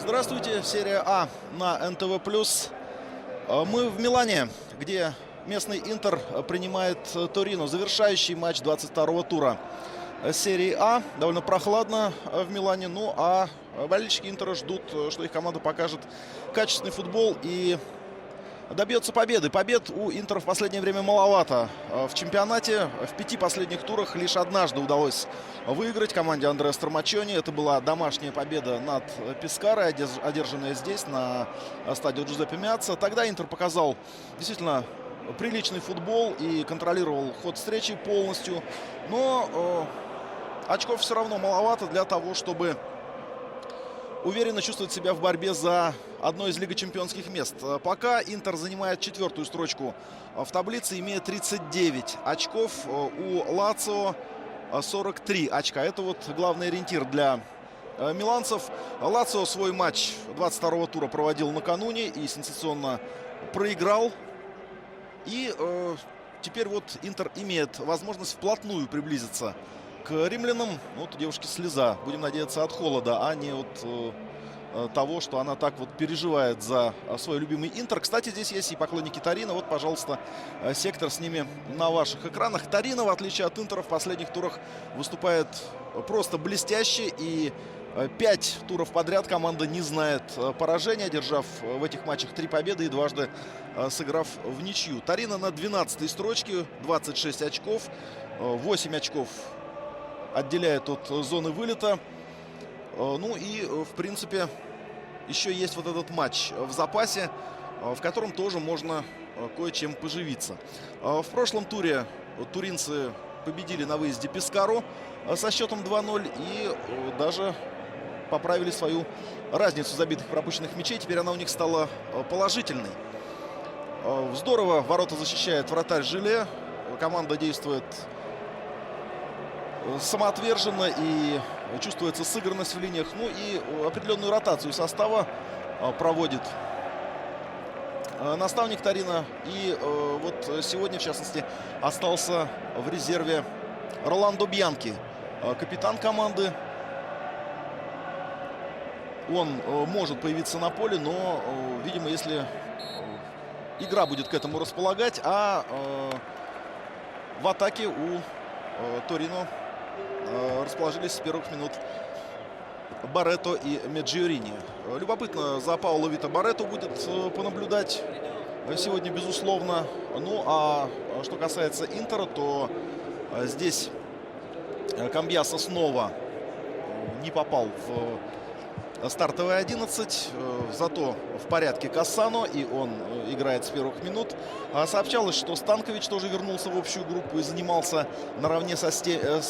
Здравствуйте, серия А на НТВ+. Мы в Милане, где местный Интер принимает Торино. Завершающий матч 22-го тура серии А. Довольно прохладно в Милане. Ну а болельщики Интера ждут, что их команда покажет качественный футбол и добьется победы. Побед у Интера в последнее время маловато. В чемпионате в 5 последних турах лишь однажды удалось выиграть команде Андреа Страмаччони. Это была домашняя победа над Пескарой, одержанная здесь, на стадионе Джузеппе Меацца. Тогда Интер показал действительно приличный футбол и контролировал ход встречи полностью. Но очков все равно маловато для того, чтобы уверенно чувствовать себя в борьбе за одно из Лиги чемпионских мест. Пока Интер занимает 4-ю строчку в таблице, имея 39 очков. У Лацио 43 очка. Это вот главный ориентир для миланцев. Лацио свой матч 22-го тура проводил накануне и сенсационно проиграл. И теперь вот Интер имеет возможность вплотную приблизиться к римлянам. Вот у девушки слеза. Будем надеяться, от холода, а не от того, что она так вот переживает за свой любимый Интер. Кстати, здесь есть и поклонники Торино. Вот, пожалуйста, сектор с ними на ваших экранах. Торино, в отличие от Интера, в последних турах выступает просто блестяще. И 5 туров подряд команда не знает поражения, одержав в этих матчах 3 победы и дважды сыграв в ничью. Торино на 12-й строчке, 26 очков, 8 очков отделяет от зоны вылета. Ну и, в принципе, еще есть вот этот матч в запасе, в котором тоже можно кое-чем поживиться. В прошлом туре туринцы победили на выезде Пескару со счетом 2-0 и даже поправили свою разницу забитых и пропущенных мячей. Теперь она у них стала положительной. Здорово ворота защищает вратарь Жиле. Команда действует самоотверженно и чувствуется сыгранность в линиях. Ну и определенную ротацию состава проводит наставник Торино. И вот сегодня, в частности, остался в резерве Роландо Бьянки, капитан команды. Он может появиться на поле, но, видимо, если игра будет к этому располагать, а в атаке у Торино расположились с первых минут Барретто и Меджиорини. Любопытно за Паоло Вито Барретто будет понаблюдать сегодня, безусловно. Ну, а что касается Интера, то здесь Камбьясо снова не попал в стартовый 11, зато в порядке Кассано, и он играет с первых минут. Сообщалось, что Станкович тоже вернулся в общую группу и занимался наравне со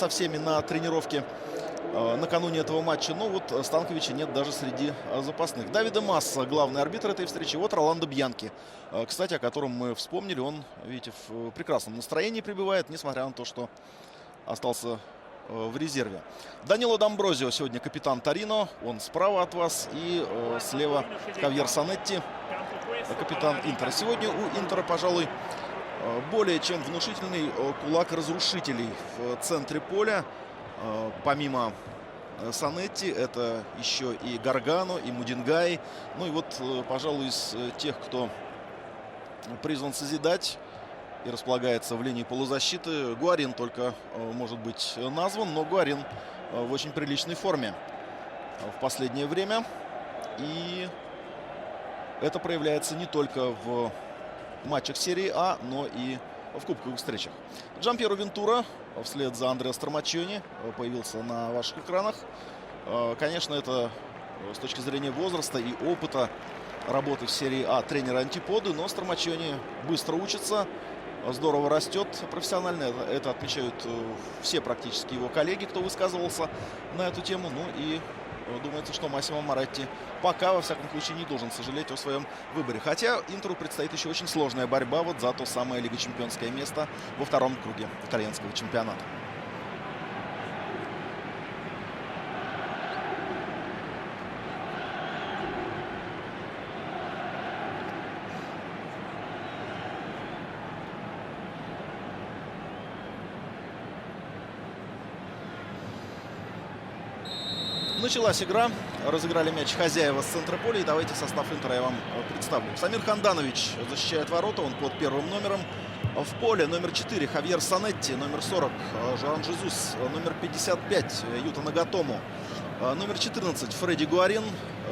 всеми на тренировке накануне этого матча. Но вот Станковича нет даже среди запасных. Давиде Масса, главный арбитр этой встречи. Вот Роландо Бьянки, кстати, о котором мы вспомнили. Он, видите, в прекрасном настроении пребывает, несмотря на то, что остался в резерве. Данило Дамброзио сегодня капитан Торино. Он справа от вас. И слева Хавьер Санетти, капитан Интера. Сегодня у Интера, пожалуй, более чем внушительный кулак разрушителей в центре поля. Помимо Санетти, это еще и Гаргано, и Мудингай. Ну и вот, пожалуй, из тех, кто призван созидать и располагается в линии полузащиты, Гуарин только может быть назван, но Гуарин в очень приличной форме в последнее время. И это проявляется не только в матчах серии А, но и в кубковых встречах. Джампьеро Вентура вслед за Андреа Страмаччони появился на ваших экранах. Конечно, это с точки зрения возраста и опыта работы в серии А тренера антиподы, но Страмаччони быстро учится, здорово растет профессионально. Это отмечают все практически его коллеги, кто высказывался на эту тему. Ну и думается, что Массимо Моретти пока, во всяком случае, не должен сожалеть о своем выборе. Хотя Интеру предстоит еще очень сложная борьба вот за то самое Лига чемпионское место во втором круге итальянского чемпионата. Началась игра. Разыграли мяч хозяева с центра поля. И давайте состав Интера я вам представлю. Самир Ханданович защищает ворота. Он под первым номером. В поле номер 4 Хавьер Санетти. Номер 40 Жоан Жезус. Номер 55 Юта Нагатому. Номер 14 Фредди Гуарин.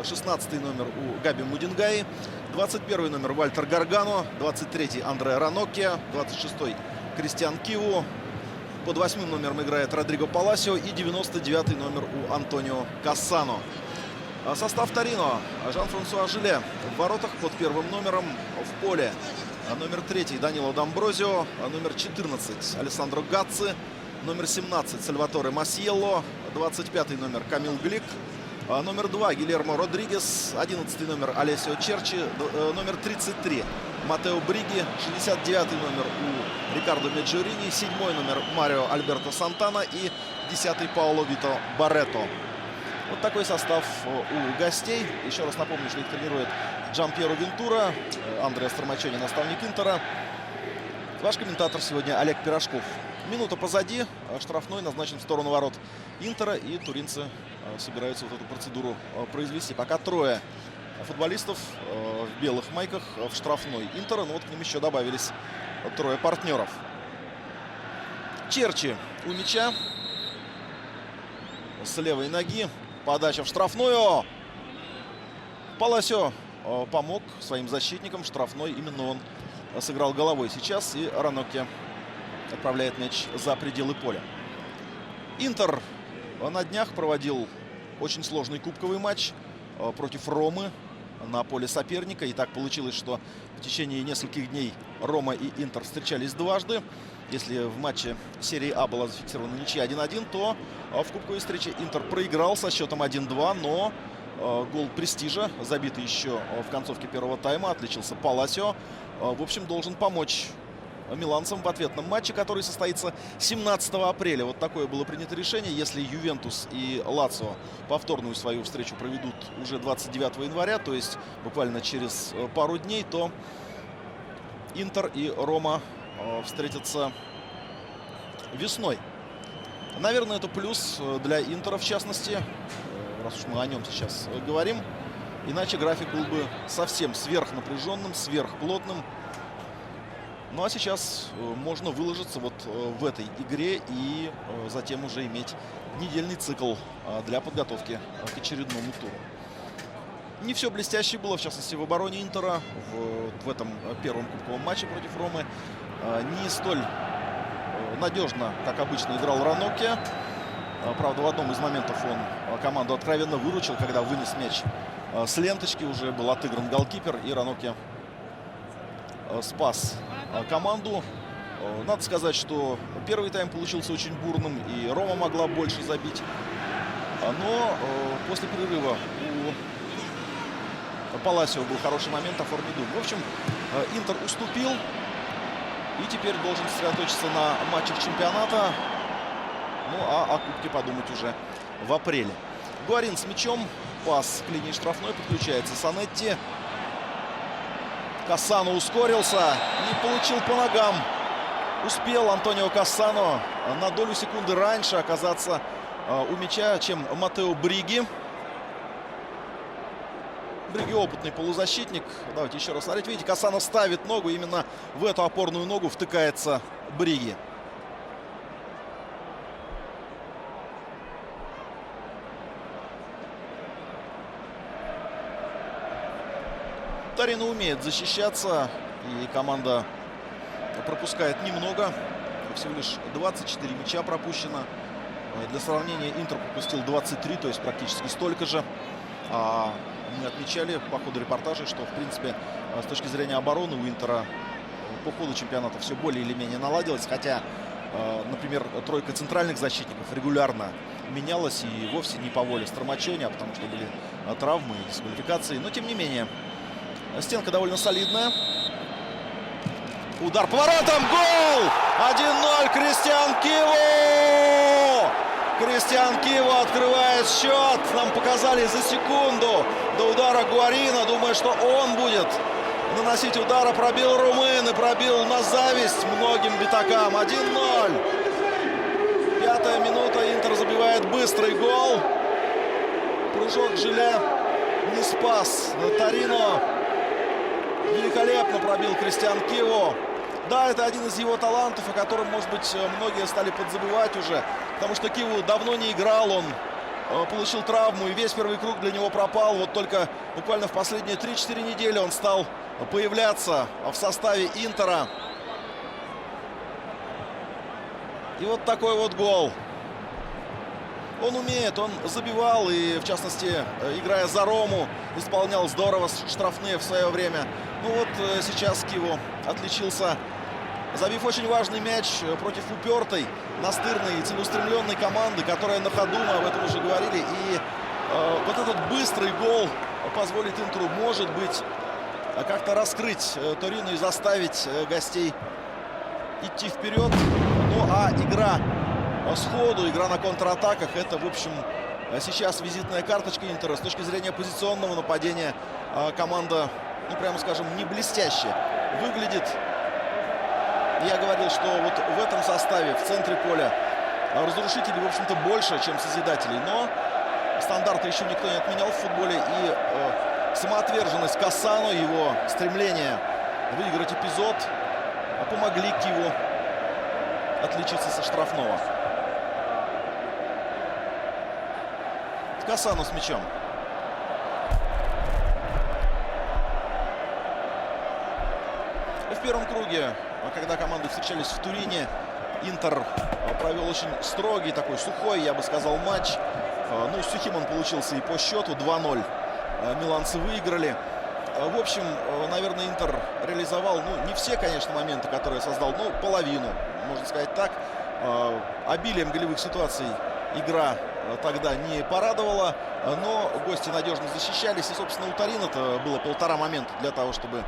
16 номер у Габи Мудингаи. 21 номер Вальтер Гаргано. 23 Андреа Раноккия. 26 Кристиан Киву. Под 8 номером играет Родриго Паласио. И 99 номер у Антонио Кассано. Состав Торино. Жан-Франсуа Жиле в воротах под первым номером. В поле номер 3 Данило Дамброзио. Номер 14 Алессандро Гацци. Номер 17 Сальваторе Масьелло. 25 номер Камил Глик. Номер 2 Гильермо Родригес. 11 номер Алессио Черчи. Номер 33 Матео Бриги. 69 номер у Рикардо Меджурини. 7 номер Марио Альберто Сантана. И 10 Паоло Вито Барретто. Вот такой состав у гостей. Еще раз напомню, что их тренирует Джампьеро Вентура. Андреа Стормачони, наставник Интера. Ваш комментатор сегодня Олег Пирожков. Минута позади. Штрафной назначен в сторону ворот Интера. И туринцы собираются вот эту процедуру произвести. Пока трое футболистов в белых майках в штрафной Интера. Но вот к ним еще добавились трое партнеров. Черчи у мяча. С левой ноги. Подача в штрафную. Паласио помог своим защитникам. Штрафной именно он сыграл головой сейчас. И Раноккия отправляет мяч за пределы поля. Интер на днях проводил очень сложный кубковый матч против Ромы на поле соперника. И так получилось, что в течение нескольких дней Рома и Интер встречались дважды. Если в матче серии А была зафиксирована ничья 1-1, то в кубковой встрече Интер проиграл со счетом 1-2. Но гол престижа, забитый еще в концовке первого тайма, отличился Паласио. В общем, должен помочь миланцам в ответном матче, который состоится 17 апреля. Вот такое было принято решение. Если Ювентус и Лацио повторную свою встречу проведут уже 29 января, то есть буквально через пару дней, то Интер и Рома встретятся весной. Наверное, это плюс для Интера в частности, раз уж мы о нем сейчас говорим. Иначе график был бы совсем сверхнапряженным, сверхплотным. Ну а сейчас можно выложиться вот в этой игре и затем уже иметь недельный цикл для подготовки к очередному туру. Не все блестяще было, в частности, в обороне Интера в этом первом кубковом матче против Ромы. Не столь надежно, как обычно, играл Раноккия. Правда, в одном из моментов он команду откровенно выручил, когда вынес мяч с ленточки. Уже был отыгран голкипер, и Раноккия спас команду. Надо сказать, что первый тайм получился очень бурным, и Рома могла больше забить. Но после перерыва у Паласио был хороший момент, оформить дубль. В общем, Интер уступил и теперь должен сосредоточиться на матчах чемпионата. Ну а о кубке подумать уже в апреле. Гуарин с мячом. Пас к линии штрафной. Подключается Санетти. Кассано ускорился и получил по ногам. Успел Антонио Кассано на долю секунды раньше оказаться у мяча, чем Матео Бриги. Бриги опытный полузащитник. Давайте еще раз смотреть. Видите, Кассано ставит ногу. Именно в эту опорную ногу втыкается Бриги. Торино умеет защищаться, и команда пропускает немного. Всего лишь 24 мяча пропущено. Для сравнения, Интер пропустил 23, то есть практически столько же. Мы отмечали по ходу репортажа, что, в принципе, с точки зрения обороны у Интера по ходу чемпионата все более или менее наладилось. Хотя, например, тройка центральных защитников регулярно менялась, и вовсе не по воле Стормачони, а потому что были травмы и дисквалификации. Но, тем не менее, стенка довольно солидная. Удар по воротам. Гол! 1-0. Кристиан Киву! Кристиан Киву открывает счет. Нам показали за секунду до удара Гуарина. Думаю, что он будет наносить удар. Пробил румын и пробил на зависть многим битакам. 1-0. 5-я минута. Интер забивает быстрый гол. Прыжок Жиле не спас Торино. Великолепно пробил Кристиан Киву. Да, это один из его талантов, о котором, может быть, многие стали подзабывать уже. Потому что Киву давно не играл, он получил травму, и весь первый круг для него пропал. Вот только буквально в последние 3-4 недели он стал появляться в составе Интера. И вот такой вот гол. Он умеет, он забивал, и в частности, играя за Рому, исполнял здорово штрафные в свое время. Ну вот сейчас Киву отличился, забив очень важный мяч против упертой, настырной и целеустремленной команды, которая на ходу, мы об этом уже говорили. И вот этот быстрый гол позволит Интеру, может быть, как-то раскрыть Торино и заставить гостей идти вперед. Ну а игра сходу, игра на контратаках — это, в общем, сейчас визитная карточка Интера. С точки зрения позиционного нападения команда, ну, прямо скажем, не блестяще выглядит. Я говорил, что вот в этом составе, в центре поля, разрушителей, в общем-то, больше, чем созидателей. Но стандарты еще никто не отменял в футболе. И самоотверженность Кассано, его стремление выиграть эпизод помогли Киву отличиться со штрафного. Кассано с мячом. В первом круге, когда команды встречались в Турине, Интер провел очень строгий, такой сухой, я бы сказал, матч. Ну, сухим он получился и по счету. 2-0 миланцы выиграли. В общем, наверное, Интер реализовал, ну, не все, конечно, моменты, которые создал, но половину, можно сказать так. Обилием голевых ситуаций игра тогда не порадовала, но гости надежно защищались. И, собственно, у Торино-то было полтора момента для того, чтобы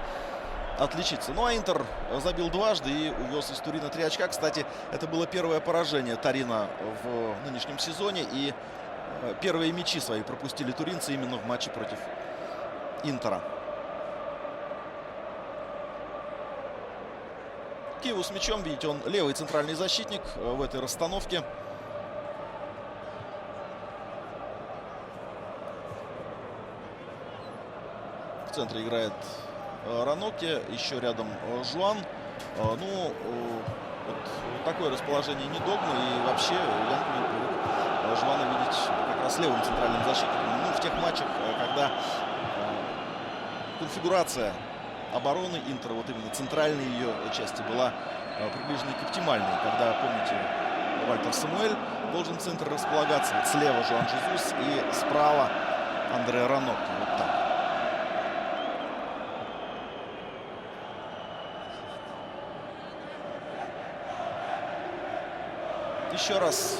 отличиться. Ну а Интер забил дважды и увез из Турина 3 очка. Кстати, это было первое поражение Торино в нынешнем сезоне. И первые мячи свои пропустили туринцы именно в матче против Интера. Киву с мячом, видите, он левый центральный защитник в этой расстановке. В центре играет Раноке, еще рядом Жуан. Ну, вот такое расположение не догма. И вообще Янковин привык Жуана видеть как раз левым центральным защитником. Ну, в тех матчах, когда конфигурация обороны Интера, вот именно центральной ее части, была приближена к оптимальной. Когда, помните, Вальтер Самуэль должен в центре располагаться. Вот слева Жуан Жезус и справа Андреа Раноке. Вот так. Еще раз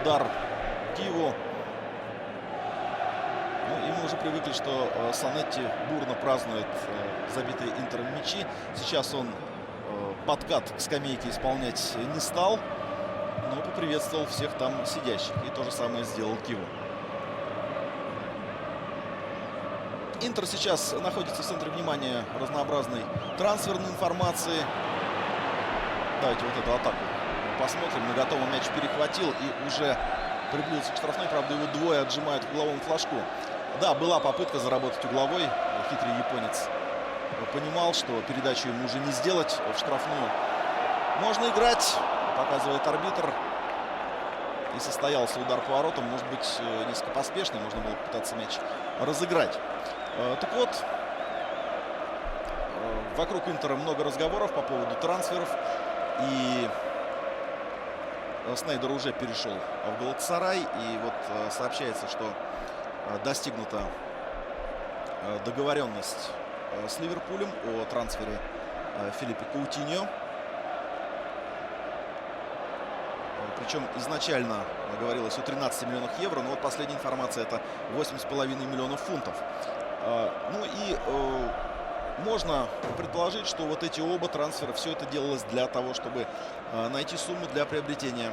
удар Киву. Ну, и мы уже привыкли, что Санетти бурно празднует забитые Интером мячи. Сейчас он подкат к скамейке исполнять не стал, но поприветствовал всех там сидящих. И то же самое сделал Киву. Интер сейчас находится в центре внимания разнообразной трансферной информации. Давайте вот эту атаку посмотрим. На готовом мяч перехватил и уже приблизился к штрафной. Правда, его двое отжимают к угловому флажку. Да, была попытка заработать угловой. Хитрый японец понимал, что передачу ему уже не сделать в штрафную. Можно играть, показывает арбитр. И состоялся удар по воротам. Может быть, несколько поспешный. Можно было попытаться мяч разыграть. Так вот, вокруг Интера много разговоров по поводу трансферов. И Снейдер уже перешел в Галатасарай. И вот сообщается, что достигнута договоренность с Ливерпулем о трансфере Филиппе Каутиньо. Причем изначально говорилось о 13 миллионах евро, но вот последняя информация — это 8,5 миллионов фунтов. Ну и можно предположить, что вот эти оба трансфера, все это делалось для того, чтобы найти сумму для приобретения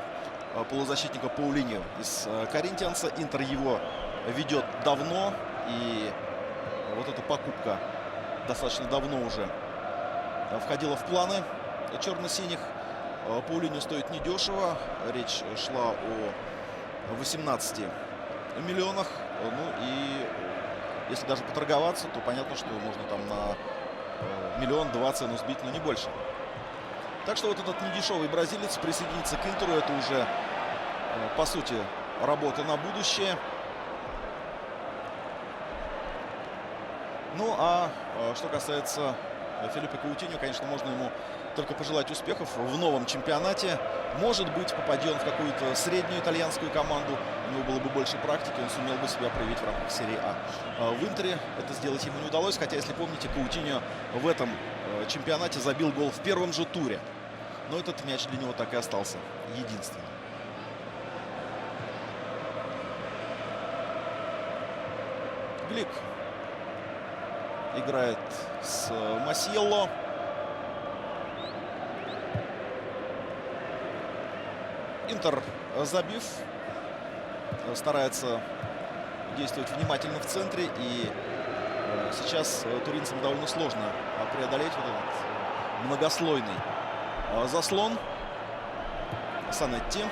полузащитника Паулиньо из Коринтианса. Интер его ведет давно, и вот эта покупка достаточно давно уже входила в планы черно-синих. Паулиньо стоит недешево. Речь шла о 18 миллионах. Ну и если даже поторговаться, то понятно, что можно там на 1 200 000 цену сбить, но не больше. Так что вот этот недешевый бразилец присоединится к Интеру. Это уже, по сути, работа на будущее. Ну а что касается Филиппе Каутиньо, конечно, можно ему только пожелать успехов в новом чемпионате. Может быть, попадет он в какую-то среднюю итальянскую команду, у него было бы больше практики, он сумел бы себя проявить в рамках серии А. В Интере это сделать ему не удалось, хотя, если помните, Каутиньо в этом чемпионате забил гол в первом же туре. Но этот мяч для него так и остался единственным. Глик играет с Масьелло. Интер, забив, старается действовать внимательно в центре. И сейчас туринцам довольно сложно преодолеть вот этот многослойный заслон. Санетти.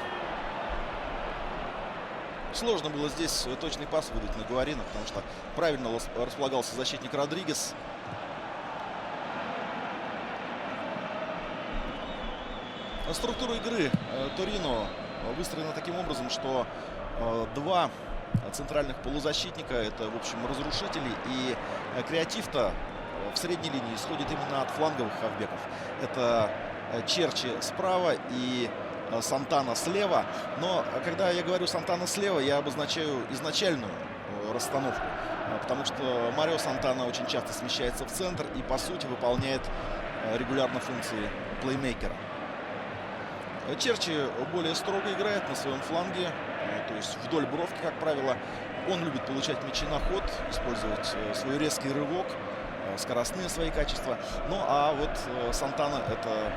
Сложно было здесь точный пас выдать на Гуарина, потому что правильно располагался защитник Родригес. Структура игры Торино выстроена таким образом, что два центральных полузащитника — это, в общем, разрушители. И креатив-то в средней линии исходит именно от фланговых хавбеков. Это Черчи справа и Сантана слева. Но когда я говорю Сантана слева, я обозначаю изначальную расстановку. Потому что Марио Сантана очень часто смещается в центр и, по сути, выполняет регулярно функции плеймейкера. Черчи более строго играет на своем фланге, то есть вдоль бровки, как правило. Он любит получать мячи на ход, использовать свой резкий рывок, скоростные свои качества. Ну а вот Сантана — это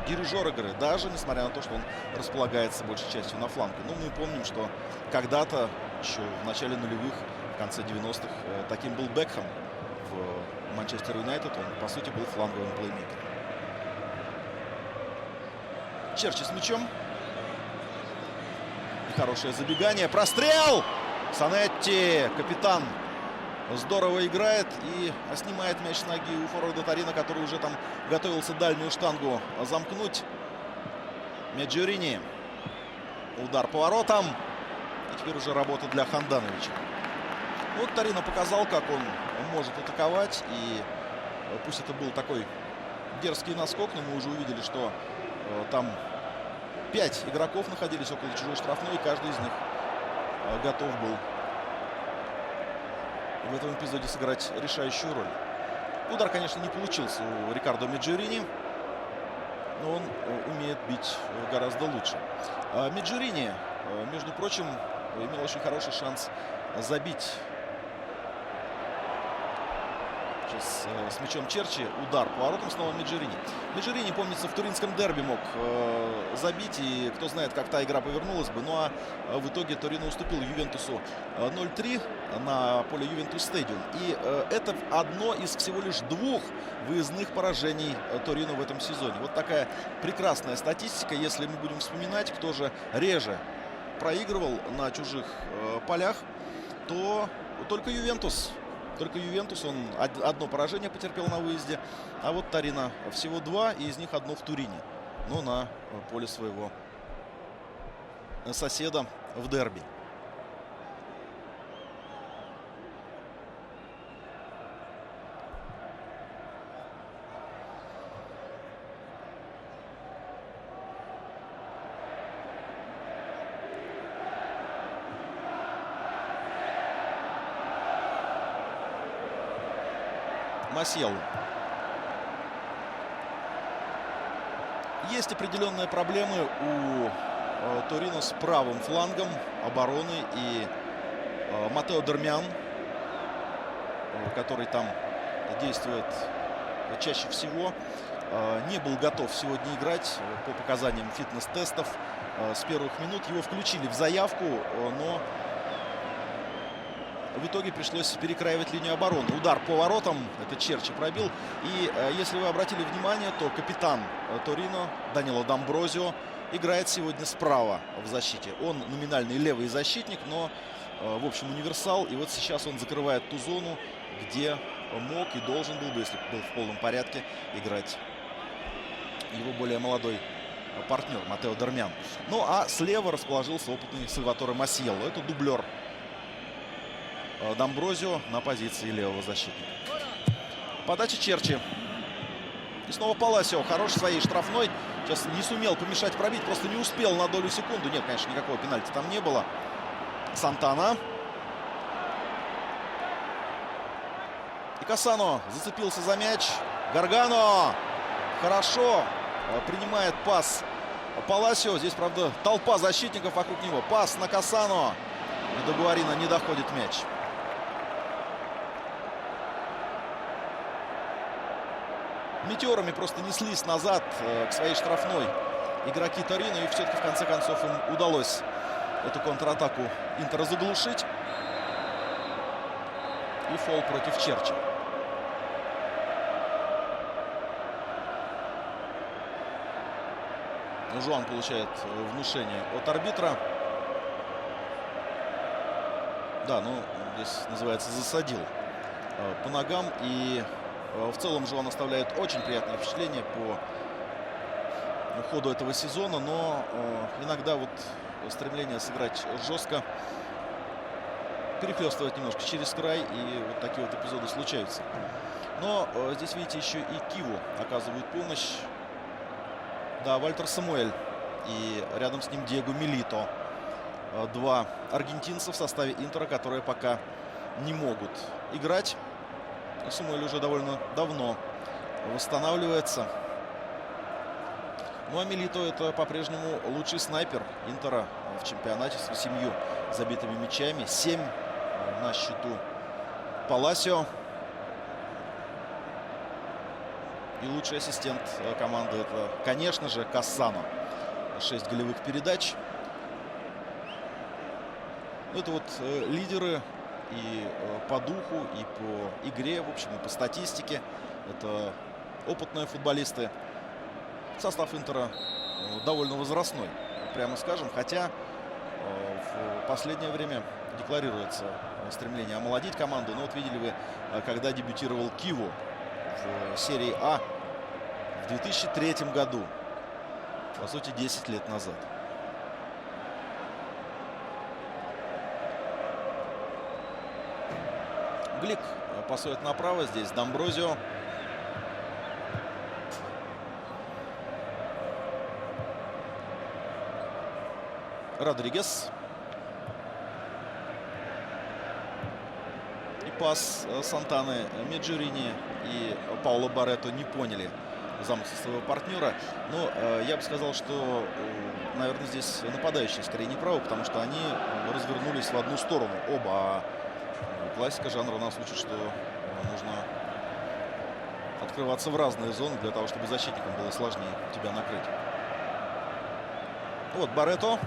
дирижер игры, даже несмотря на то, что он располагается большей частью на фланге. Ну, мы помним, что когда-то, еще в начале нулевых, в конце 90-х, таким был Бекхэм в Манчестер Юнайтед. Он, по сути, был фланговым плеймейкером. Черчи с мячом. И хорошее забегание. Прострел! Санетти, капитан, здорово играет и снимает мяч с ноги у форварда Торино, который уже там готовился дальнюю штангу замкнуть. Меджурини. Удар поворотом. И теперь уже работа для Хандановича. Вот Торино показал, как он может атаковать. И пусть это был такой дерзкий наскок, но мы уже увидели, что там 5 игроков находились около чужой штрафной, и каждый из них готов был в этом эпизоде сыграть решающую роль. Удар, конечно, не получился у Рикардо Меджурини, но он умеет бить гораздо лучше. Меджурини, между прочим, имел очень хороший шанс забить. Сейчас с мячом Черчи. Удар поворотом снова Меджурини. Меджурини, помнится, в туринском дерби мог забить. И кто знает, как та игра повернулась бы. Ну а в итоге Торино уступил Ювентусу 0-3 на поле Ювентус Стадиум. И это одно из всего лишь 2 выездных поражений Торино в этом сезоне. Вот такая прекрасная статистика. Если мы будем вспоминать, кто же реже проигрывал на чужих полях, то только Ювентус. Только Ювентус, он одно поражение потерпел на выезде. А вот Торино всего 2, и из них одно в Турине. Но на поле своего соседа в дерби. Масьелло. Есть определенные проблемы у Торино с правым флангом обороны. И Матео Дармиан, который там действует чаще всего, не был готов сегодня играть по показаниям фитнес-тестов с первых минут. Его включили в заявку, но в итоге пришлось перекраивать линию обороны. Удар по воротам. Это Черчи пробил. И если вы обратили внимание, то капитан Торино Данило Дамброзио играет сегодня справа в защите. Он номинальный левый защитник, но в общем, универсал. И вот сейчас он закрывает ту зону, где мог и должен был бы, если был в полном порядке, играть его более молодой партнер Матео Дармиан. Ну а слева расположился опытный Сальваторе Масьелло. Это дублер Дамброзио на позиции левого защитника. Подача Черчи. И снова Паласио. Хорош своей штрафной. Сейчас не сумел помешать пробить. Просто не успел на долю секунды. Нет, конечно, никакого пенальти там не было. Сантана. И Кассано зацепился за мяч. Гаргано. Хорошо принимает пас Паласио. Здесь, правда, толпа защитников вокруг него. Пас на Кассано. И до Гуарина не доходит мяч. Метеорами просто неслись назад к своей штрафной игроки Торино. И все-таки в конце концов им удалось эту контратаку Интера заглушить. И фол против Черчи. Жуан получает внушение от арбитра. Да, ну здесь называется засадил по ногам. И в целом Жуан оставляет очень приятное впечатление по ходу этого сезона. Но иногда вот стремление сыграть жестко перехлестывает немножко через край. И вот такие вот эпизоды случаются. Но здесь, видите, еще и Киву оказывают помощь. Да, Вальтер Самуэль и рядом с ним Диего Милито. Два аргентинца в составе Интера, которые пока не могут играть. И Самуэль уже довольно давно восстанавливается. Ну а Милито — это по-прежнему лучший снайпер Интера в чемпионате с 8 забитыми мячами. 7 на счету Паласио. И лучший ассистент команды — это, конечно же, Кассано. 6 голевых передач. Это вот лидеры и по духу, и по игре, в общем, и по статистике. Это опытные футболисты. Состав Интера довольно возрастной, прямо скажем. Хотя в последнее время декларируется стремление омолодить команду. Но вот видели вы, когда дебютировал Киву в серии А в 2003 году. По сути, 10 лет назад. Глик пасует направо. Здесь Дамброзио. Родригес. И пас Сантаны. Меджурини и Пауло Барретто не поняли замысел своего партнера. Но я бы сказал, что, наверное, здесь нападающие скорее не правы, потому что они развернулись в одну сторону. Оба. Классика жанра нас учит, что нужно открываться в разные зоны для того, чтобы защитникам было сложнее тебя накрыть. Вот Барретто.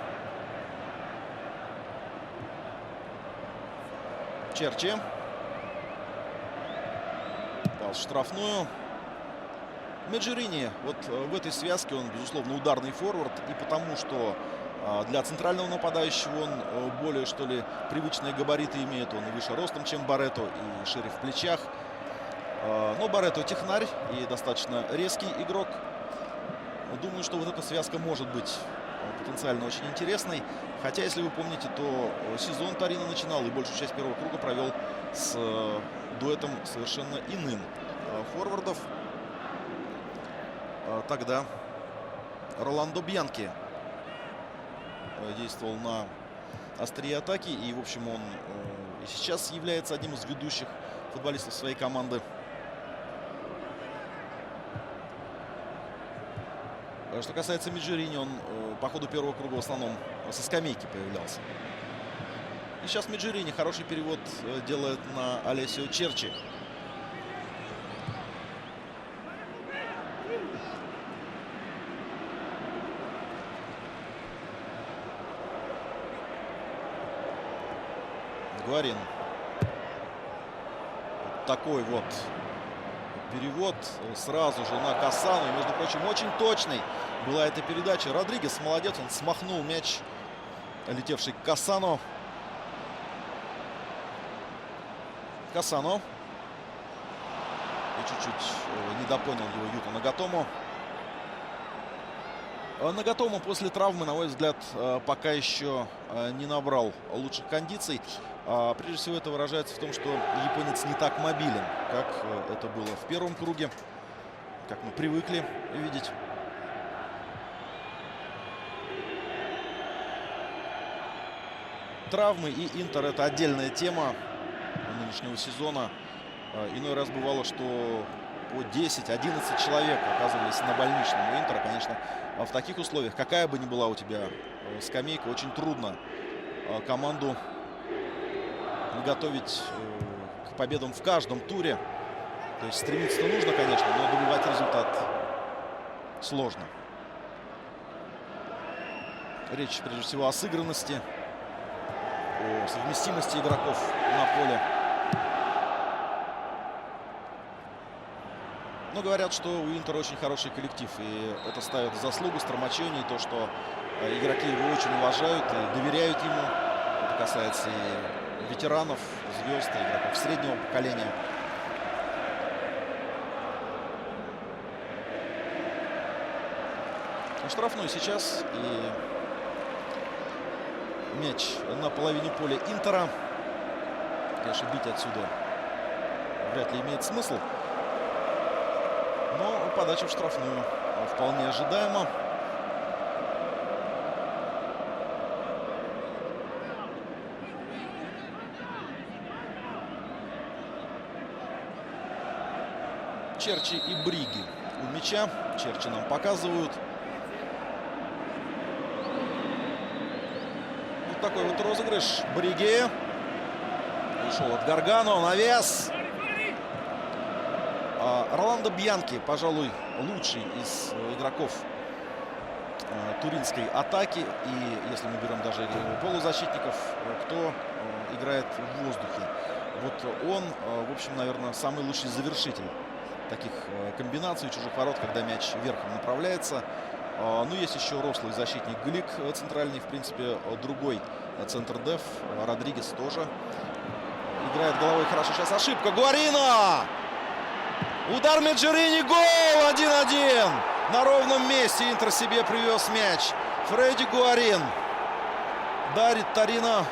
Черчи. Пас в штрафную. Меджурини. Вот в этой связке он, безусловно, ударный форвард. И потому что для центрального нападающего он более, что ли, привычные габариты имеет. Он и выше ростом, чем Барретто, и шире в плечах. Но Барретто технарь и достаточно резкий игрок. Думаю, что вот эта связка может быть потенциально очень интересной. Хотя, если вы помните, то сезон Торино начинал и большую часть первого круга провел с дуэтом совершенно иным форвардов. Тогда Роландо Бьянки действовал на острие атаки. И, в общем, он сейчас является одним из ведущих футболистов своей команды. Что касается Меджурини, он по ходу первого круга в основном со скамейки появлялся. И сейчас Меджурини хороший перевод делает на Алессио Черчи. Гуарин. Вот такой вот перевод сразу же на Кассано. И, между прочим, очень точной была эта передача. Родригес молодец, он смахнул мяч, летевший к Кассано. Касано. И чуть-чуть недопонял его Юта Нагатомо. Нагатомо после травмы, на мой взгляд, пока еще не набрал лучших кондиций. Прежде всего это выражается в том, что японец не так мобилен, как это было в первом круге, как мы привыкли видеть. Травмы и Интер — это отдельная тема нынешнего сезона. Иной раз бывало, что по 10-11 человек оказывались на больничном у Интера. Конечно, в таких условиях, какая бы ни была у тебя скамейка, очень трудно команду готовить к победам в каждом туре. То есть стремиться-то нужно, конечно, но добивать результат сложно. Речь прежде всего о сыгранности, о совместимости игроков на поле. Но говорят, что у Интера очень хороший коллектив, и это ставит в заслугу Страмаччони, то, что игроки его очень уважают и доверяют ему. Это касается и ветеранов, звезд, и игроков среднего поколения. Штрафной сейчас, и мяч на половине поля Интера. Конечно, бить отсюда вряд ли имеет смысл. Но подача в штрафную вполне ожидаема. Черчи и Бриги у мяча. Черчи нам показывают. Вот такой вот розыгрыш. Бриги. Ушел от Гаргано. Навес. Роландо Бьянки, пожалуй, лучший из игроков туринской атаки. И если мы берем даже полузащитников, кто играет в воздухе. Вот он, в общем, наверное, самый лучший завершитель таких комбинаций чужих ворот, когда мяч верхом направляется. Ну, есть еще рослый защитник Глик, центральный, в принципе, другой центр-деф. Родригес тоже играет головой хорошо. Сейчас ошибка. Гуарина! Удар Меджерини, гол! 1-1. На ровном месте Интер себе привез мяч. Фредди Гуарин дарит Торино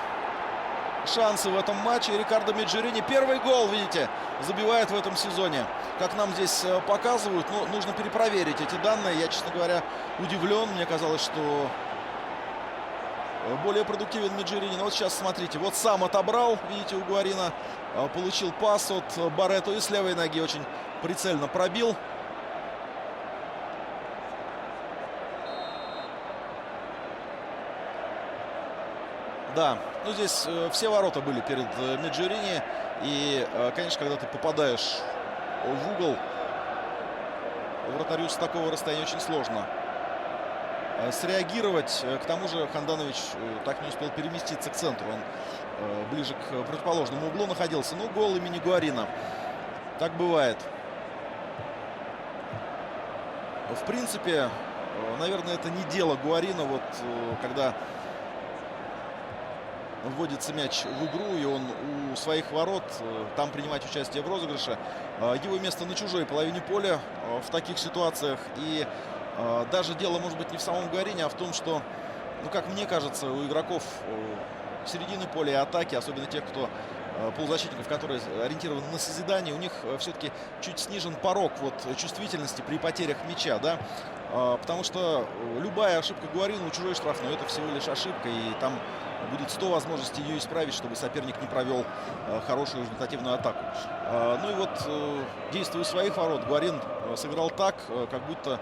шансы в этом матче. Рикардо Меджерини первый гол, видите, забивает в этом сезоне. Как нам здесь показывают, ну, нужно перепроверить эти данные. Я, честно говоря, удивлен. Мне казалось, что более продуктивен Меджерини. Но вот сейчас смотрите, вот сам отобрал, видите, у Гуарина. Получил пас от Барретто и с левой ноги очень прицельно пробил. Да, ну здесь все ворота были перед Меджерини. И, конечно, когда ты попадаешь в угол, вратарю с такого расстояния очень сложно среагировать. К тому же Ханданович так не успел переместиться к центру. Он ближе к противоположному углу находился. Ну, гол имени Гуарина. Так бывает. В принципе, наверное, это не дело Гуарина. Вот когда вводится мяч в игру, и он у своих ворот, там принимать участие в розыгрыше. Его место на чужой половине поля в таких ситуациях. И даже дело, может быть, не в самом Гуарине, а в том, что, ну, как мне кажется, у игроков середины поля и атаки, особенно тех, кто полузащитников, которые ориентированы на созидание, у них все-таки чуть снижен порог вот чувствительности при потерях мяча, да, потому что любая ошибка Гуарина у чужой штрафной — это всего лишь ошибка, и там будет 100 возможностей ее исправить, чтобы соперник не провел хорошую результативную атаку. Ну и вот, действуя у своих ворот, Гуарин сыграл так, как будто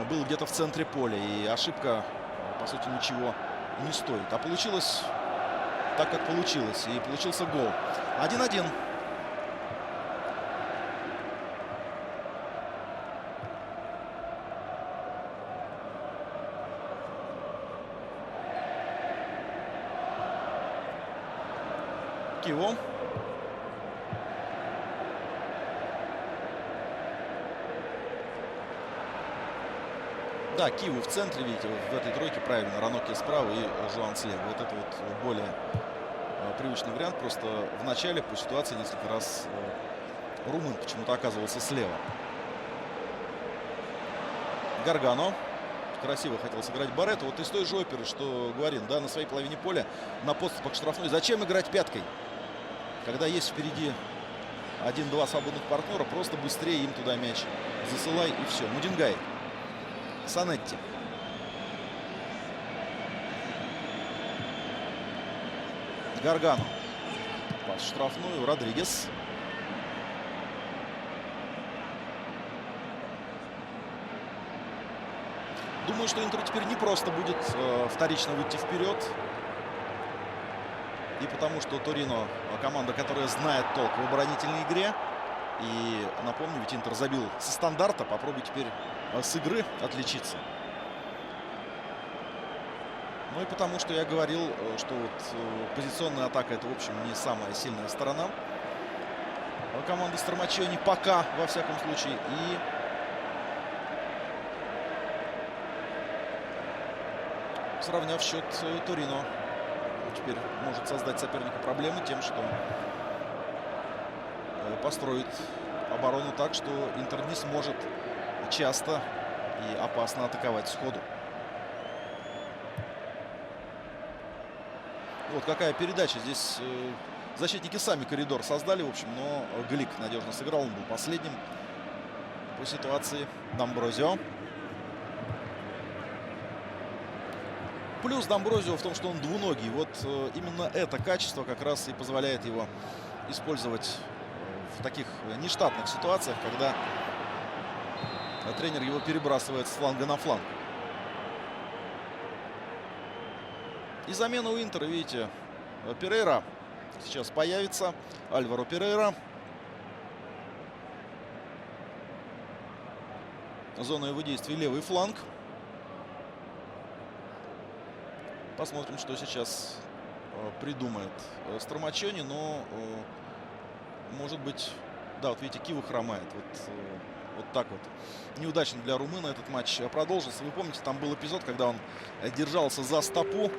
был где-то в центре поля, и ошибка, по сути, ничего не стоит. А получилось так, как получилось, и получился гол. 1-1. Киво. Да, Киву в центре, видите, в этой тройке правильно. Раноки справа и Жуан слева. Вот это вот более привычный вариант. Просто в начале по ситуации несколько раз румын почему-то оказывался слева. Гаргано. Красиво хотел сыграть Барретто. Вот из той же оперы, что Гуарин, да, на своей половине поля, на подступах к штрафной. Зачем играть пяткой? Когда есть впереди 1-2 свободных партнера, просто быстрее им туда мяч засылай и все. Мудингай. Санетти. Гаргано. Пас в штрафную. Родригес. Думаю, что Интеру теперь не просто будет вторично выйти вперед. И потому что Торино команда, которая знает толк в оборонительной игре. И напомню, ведь Интер забил со стандарта. Попробуй теперь с игры отличиться. Ну и потому что я говорил, что вот позиционная атака — это, в общем, не самая сильная сторона команды Стормаччони пока, во всяком случае. И сравняв счет, Торино теперь может создать сопернику проблемы тем, что построит оборону так, что Интер не сможет часто и опасно атаковать сходу. Вот какая передача. Здесь защитники сами коридор создали, в общем, но Глик надежно сыграл. Он был последним по ситуации. Дамброзио. Плюс Дамброзио в том, что он двуногий. Вот именно это качество как раз и позволяет его использовать в таких нештатных ситуациях, когда тренер его перебрасывает с фланга на фланг. И замена у Интера, видите, Перейра сейчас появится. Альваро Перейра. Зона его действий — левый фланг. Посмотрим, что сейчас придумает Стормаччони. Но, может быть, да, вот видите, Киву хромает. Вот так вот. Неудачно для румына этот матч продолжился. Вы помните, там был эпизод, когда он держался за стопу.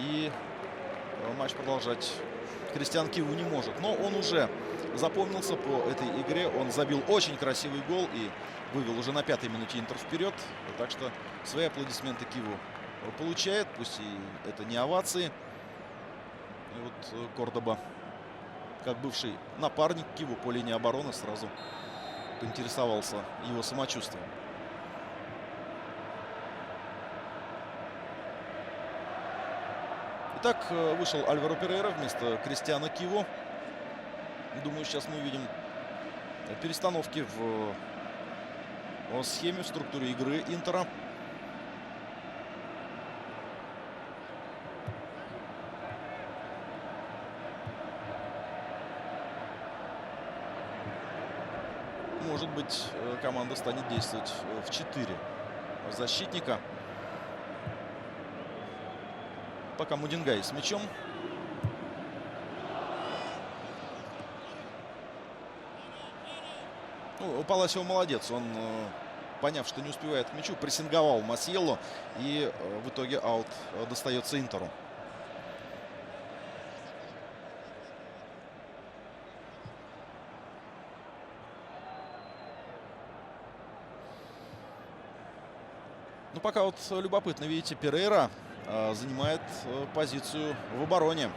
И матч продолжать Кристиан Киву не может. Но он уже запомнился по этой игре. Он забил очень красивый гол и вывел уже на 5-й минуте Интер вперед. Так что свои аплодисменты Киву получает. Пусть и это не овации. И вот Кордоба, как бывший напарник Киву по линии обороны, сразу поинтересовался его самочувствием. Итак, вышел Альваро Перейра вместо Кристиана Киву. Думаю, сейчас мы увидим перестановки в схеме, в структуре игры Интера. Может быть, команда станет действовать в 4 защитника. Пока Мудингай с мячом. Ну, Паласио молодец. Он, поняв, что не успевает к мячу, прессинговал Масьелло. И в итоге аут достается Интеру. Ну, пока вот любопытно, видите, Перейра занимает позицию в обороне.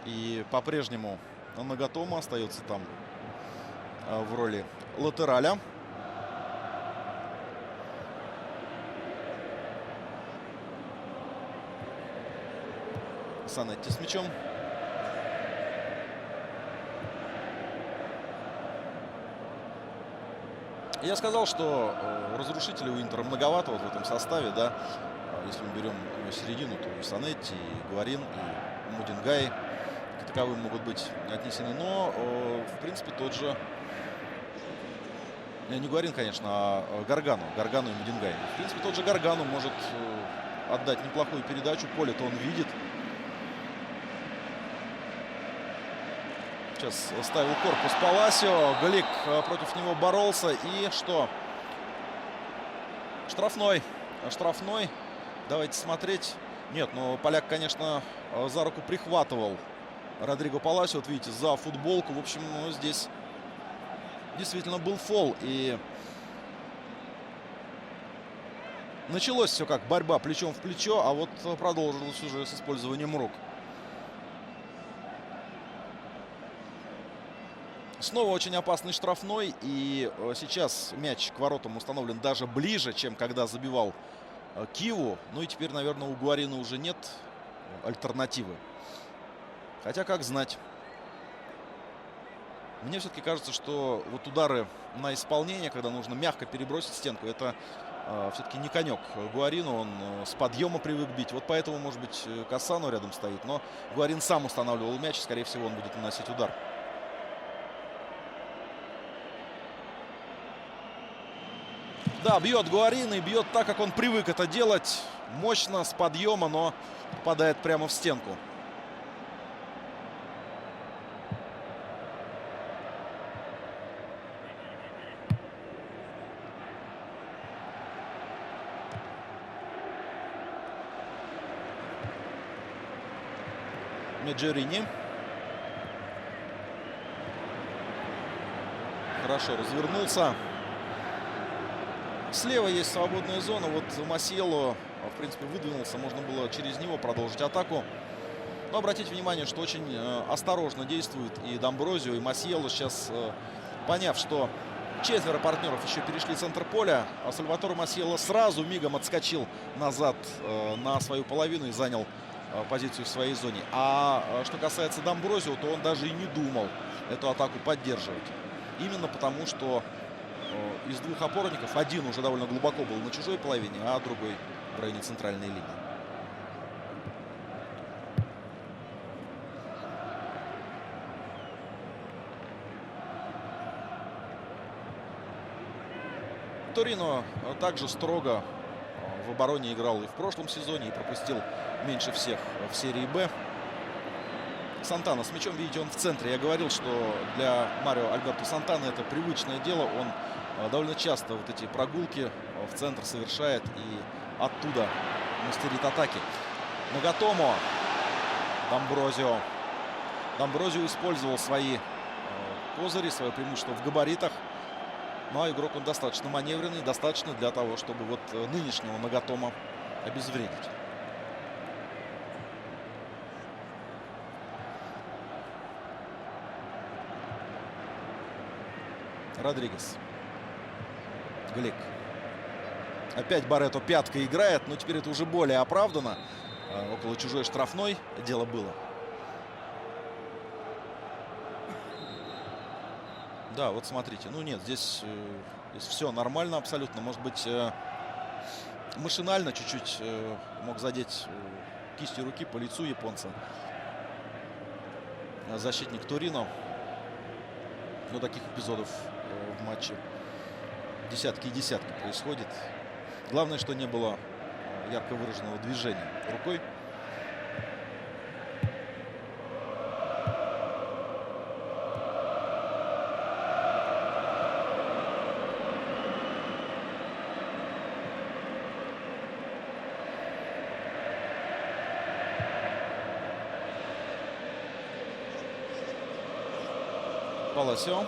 И по-прежнему Нагатома остается там в роли латераля. Санетти с мячом. Я сказал, что разрушителей у Интера многовато вот в этом составе, да. Если мы берем середину, то и Санетти, и Гуарин, и Мудингай к таковым могут быть отнесены. Но, в принципе, тот же... Не Гуарин, конечно, а Гаргано. Гаргано и Мудингай. В принципе, тот же Гаргано может отдать неплохую передачу. Поле-то он видит. Сейчас ставил корпус Паласио. Глик против него боролся. И что? Штрафной. Штрафной. Давайте смотреть. Нет, но поляк, конечно, за руку прихватывал Родриго Паласио. Вот видите, за футболку. В общем, ну, здесь действительно был фол. И началось все как борьба плечом в плечо, а вот продолжилось уже с использованием рук. Снова очень опасный штрафной. И сейчас мяч к воротам установлен даже ближе, чем когда забивал Киеву. Ну и теперь, наверное, у Гуарина уже нет альтернативы. Хотя, как знать. Мне все-таки кажется, что вот удары на исполнение, когда нужно мягко перебросить стенку, это все-таки не конек Гуарину. Он с подъема привык бить. Вот поэтому, может быть, Кассано рядом стоит. Но Гуарин сам устанавливал мяч. И, скорее всего, он будет наносить удар. Да, бьет Гуарин и бьет так, как он привык это делать. Мощно, с подъема, но попадает прямо в стенку. Меджерини. Хорошо развернулся. Слева есть свободная зона. Вот Масьелло, в принципе, выдвинулся. Можно было через него продолжить атаку. Но обратите внимание, что очень осторожно действует и Дамброзио, и Масьелло. Сейчас, поняв, что четверо партнеров еще перешли центр поля, а Сальваторе Масьелло сразу мигом отскочил назад на свою половину и занял позицию в своей зоне. А что касается Дамброзио, то он даже и не думал эту атаку поддерживать. Именно потому, что из двух опорников один уже довольно глубоко был на чужой половине, а другой в районе центральной линии. Торино также строго в обороне играл и в прошлом сезоне, и пропустил меньше всех в серии Б. Сантана с мячом, видите, он в центре. Я говорил, что для Марио Альберто Сантана это привычное дело. Он довольно часто вот эти прогулки в центр совершает и оттуда мастерит атаки. Нагатомо. Дамброзио. Дамброзио использовал свои козыри, свое преимущество в габаритах. Ну а игрок он достаточно маневренный, достаточно для того, чтобы вот нынешнего Нагатомо обезвредить. Родригес. Глик. Опять Барретто пяткой играет, но теперь это уже более оправдано. Около чужой штрафной дело было. Да, вот смотрите. Ну нет, здесь все нормально абсолютно. Может быть, машинально чуть-чуть мог задеть кистью руки по лицу японца защитник Торино. Но таких эпизодов в матче десятки и десятки происходит. Главное, что не было ярко выраженного движения рукой. Паласио.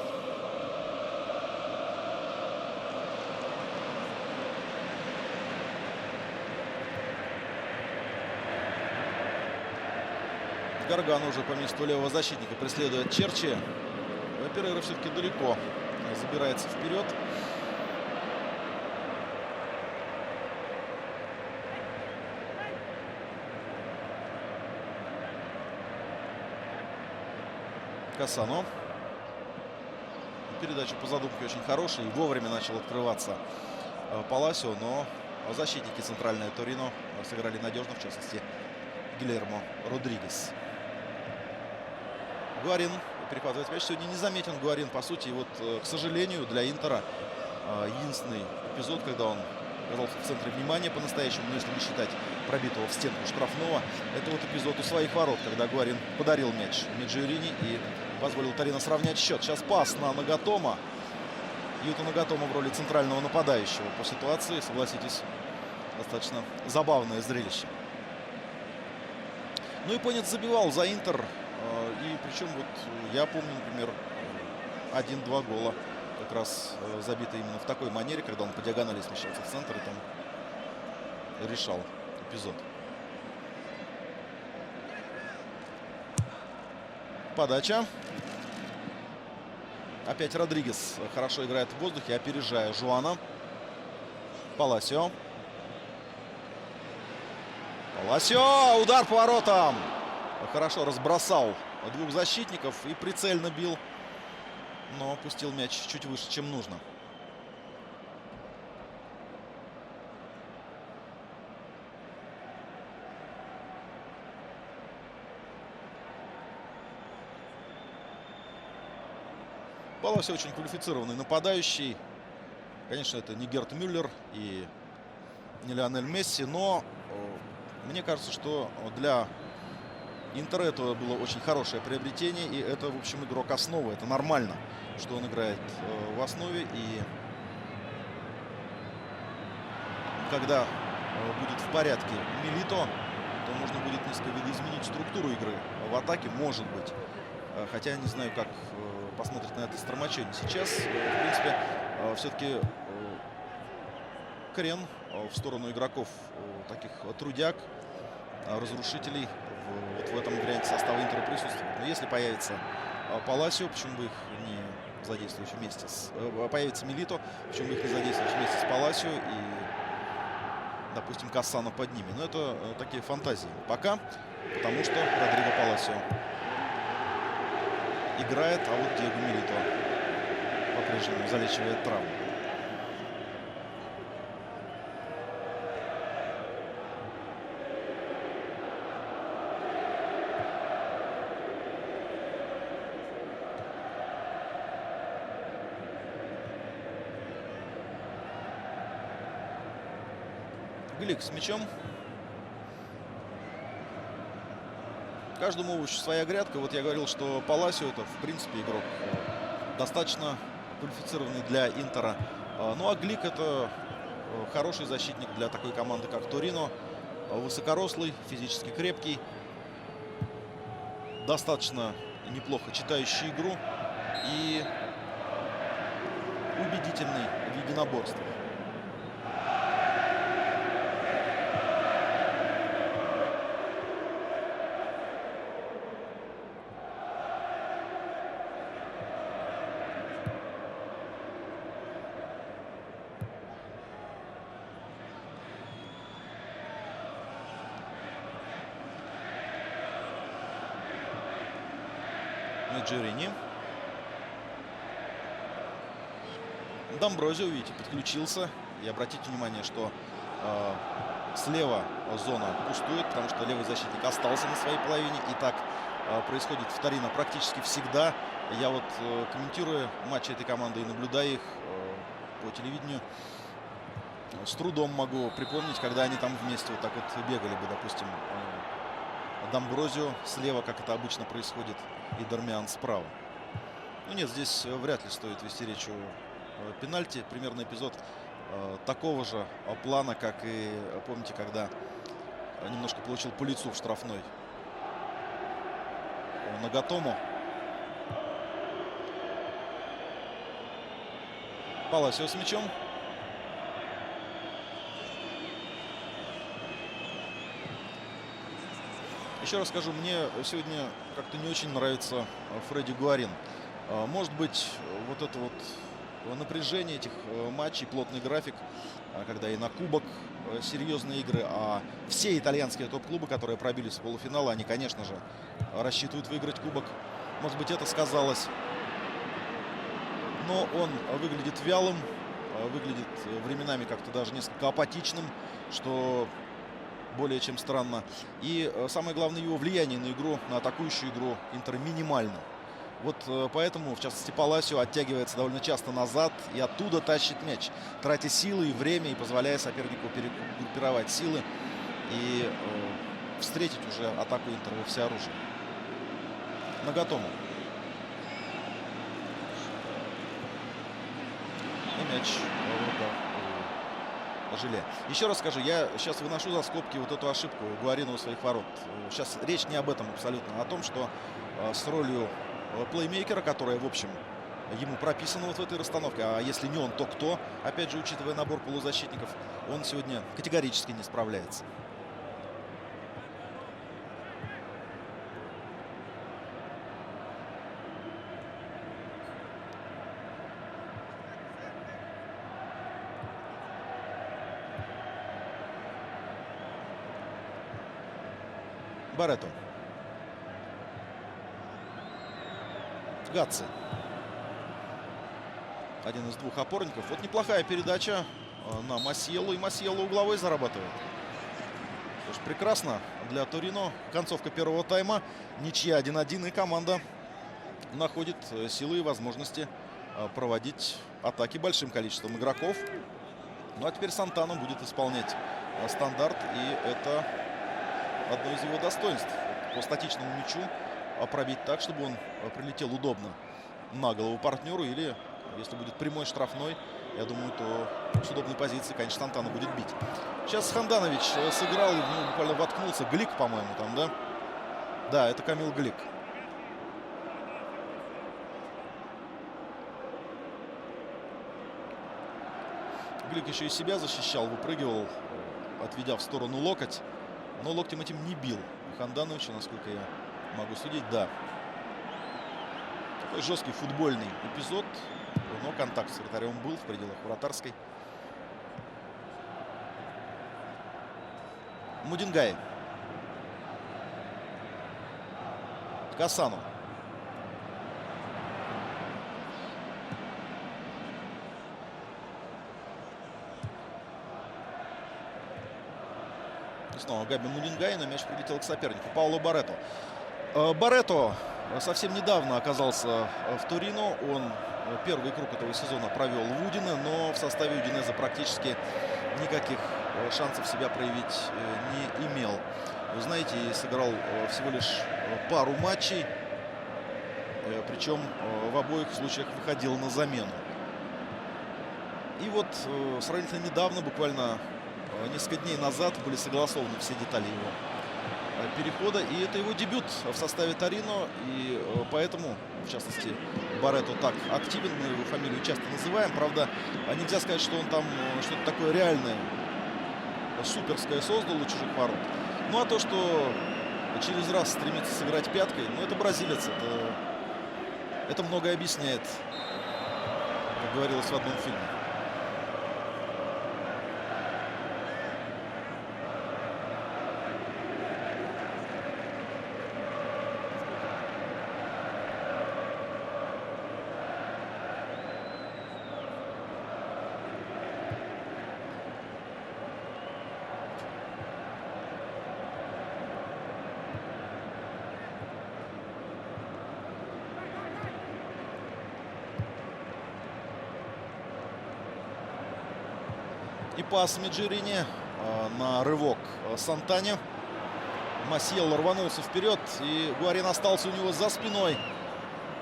Гаргано уже по месту левого защитника преследует Черчи. Перейра все-таки далеко забирается вперед. Кассано. Передача по задумке очень хорошая. И вовремя начал открываться Паласио. Но защитники центральной Торино сыграли надежно, в частности, Гильермо Родригес. Гуарин перехватывает мяч. Сегодня не заметен Гуарин, по сути. И вот, к сожалению, для Интера единственный эпизод, когда он оказался в центре внимания по-настоящему, но если не считать пробитого в стенку штрафного, это вот эпизод у своих ворот, когда Гуарин подарил мяч Меджерини и позволил Торино сравнять счет. Сейчас пас на Нагатомо. Юта Нагатомо в роли центрального нападающего по ситуации. Согласитесь, достаточно забавное зрелище. Ну, японец забивал за Интер. И причем вот я помню, например, 1-2 гола как раз забиты именно в такой манере, когда он по диагонали смещался в центр и там решал эпизод. Подача. Опять Родригес хорошо играет в воздухе, опережая Жуана. Паласио. Паласио! Удар по воротам! Хорошо разбросал двух защитников и прицельно бил. Но пустил мяч чуть выше, чем нужно. Паласио очень квалифицированный нападающий. Конечно, это не Герт Мюллер и не Лионель Месси, но мне кажется, что для Интера это было очень хорошее приобретение. И это, в общем, игрок основы. Это нормально, что он играет в основе. И когда будет в порядке Милито, то можно будет несколько видоизменить структуру игры в атаке, может быть. Хотя я не знаю, как посмотрит на это Стромачени сейчас. В принципе, все-таки крен в сторону игроков таких трудяг, разрушителей вот в этом варианте состава Интера присутствует. Но если появится Паласио, почему бы их не задействовать вместе с... Появится Милито, почему бы их не задействовать вместе с Паласио и, допустим, Кассано под ними. Но это такие фантазии пока, потому что Родриго Паласио играет, а вот Диего Милито по-прежнему залечивает травму. Глик с мячом. Каждому овощу своя грядка. Вот я говорил, что Паласио это, в принципе, игрок достаточно квалифицированный для Интера. Ну а Глик это хороший защитник для такой команды, как Торино. Высокорослый, физически крепкий. Достаточно неплохо читающий игру. И убедительный в единоборствах. Джерини. Дамброзио, видите, подключился. И обратите внимание, что слева зона пустует, потому что левый защитник остался на своей половине. И так происходит в Торино практически всегда. Я вот, комментируя матчи этой команды и наблюдая их по телевидению, с трудом могу припомнить, когда они там вместе вот так вот бегали бы, допустим, Дамброзио слева, как это обычно происходит, и Дармиан справа. Ну нет, здесь вряд ли стоит вести речь о пенальти. Примерно эпизод такого же плана, как и, помните, когда немножко получил по лицу в штрафной Нагатому. Паласио с мячом. Еще раз скажу, мне сегодня как-то не очень нравится Фредди Гуарин. Может быть, вот это вот напряжение этих матчей, плотный график, когда и на кубок серьезные игры, а все итальянские топ-клубы, которые пробились в полуфинал, они, конечно же, рассчитывают выиграть кубок. Может быть, это сказалось. Но он выглядит вялым, выглядит временами как-то даже несколько апатичным, что более чем странно. И самое главное, его влияние на игру, на атакующую игру Интера минимально. Вот поэтому, в частности, Паласио оттягивается довольно часто назад и оттуда тащит мяч, тратя силы и время, и позволяя сопернику перегруппировать силы и встретить уже атаку Интера во всеоружии. Нагатому. И мяч в руках желе. Еще раз скажу, я сейчас выношу за скобки вот эту ошибку Гуарина у своих ворот. Сейчас речь не об этом абсолютно, а о том, что с ролью плеймейкера, которая, в общем, ему прописана вот в этой расстановке, а если не он, то кто, опять же, учитывая набор полузащитников, он сегодня категорически не справляется. Барретто. Гатци. Один из двух опорников. Вот неплохая передача на Масьеллу. И Масьеллу угловой зарабатывает. Что ж, прекрасно для Торино. Концовка первого тайма. Ничья 1-1. И команда находит силы и возможности проводить атаки большим количеством игроков. Ну а теперь Сантано будет исполнять стандарт. И это одно из его достоинств. По статичному мячу пробить так, чтобы он прилетел удобно на голову партнеру. Или, если будет прямой штрафной, я думаю, то с удобной позиции, конечно, Сантано будет бить. Сейчас Ханданович сыграл, буквально воткнулся. Глик, по-моему, там, да? Да, это Камил Глик. Глик еще и себя защищал, выпрыгивал, отведя в сторону локоть. Но локтем этим не бил Хандановича, насколько я могу судить, да. Такой жесткий футбольный эпизод, но контакт с вратарем был в пределах вратарской. Мудингай. Касану. Снова Габи Мудингай, но мяч прилетел к сопернику. Пауло Барретто. Барретто совсем недавно оказался в Торино. Он первый круг этого сезона провел в Удине, но в составе Удинеза практически никаких шансов себя проявить не имел. Вы знаете, сыграл всего лишь пару матчей, причем в обоих случаях выходил на замену. И вот сравнительно недавно, буквально несколько дней назад, были согласованы все детали его перехода. И это его дебют в составе Торино. И поэтому, в частности, Барретто так активен. Мы его фамилию часто называем. Правда, нельзя сказать, что он там что-то такое реальное, суперское создал у чужих ворот. Ну а то, что через раз стремится сыграть пяткой, ну это бразилец. Это многое объясняет, как говорилось в одном фильме. И пас Меджерини на рывок Сантане. Масьелло рванулся вперед, и Гуарин остался у него за спиной.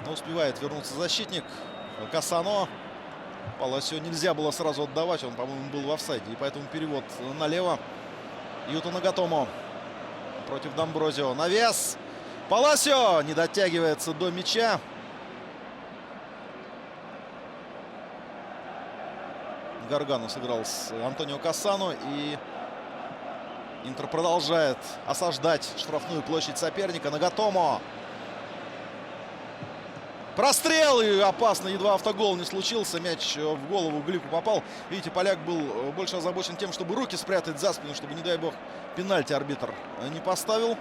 Но успевает вернуться защитник. Касано. Паласио нельзя было сразу отдавать, он, по-моему, был в офсайде. И поэтому перевод налево. Юта Нагатомо против Дамброзио. Навес. Паласио не дотягивается до мяча. Гаргану сыграл с Антонио Кассано, и Интер продолжает осаждать штрафную площадь соперника. Нагатомо. Прострел, и опасно, едва автогол не случился. Мяч в голову Глику попал. Видите, поляк был больше озабочен тем, чтобы руки спрятать за спину, чтобы, не дай бог, пенальти арбитр не поставил.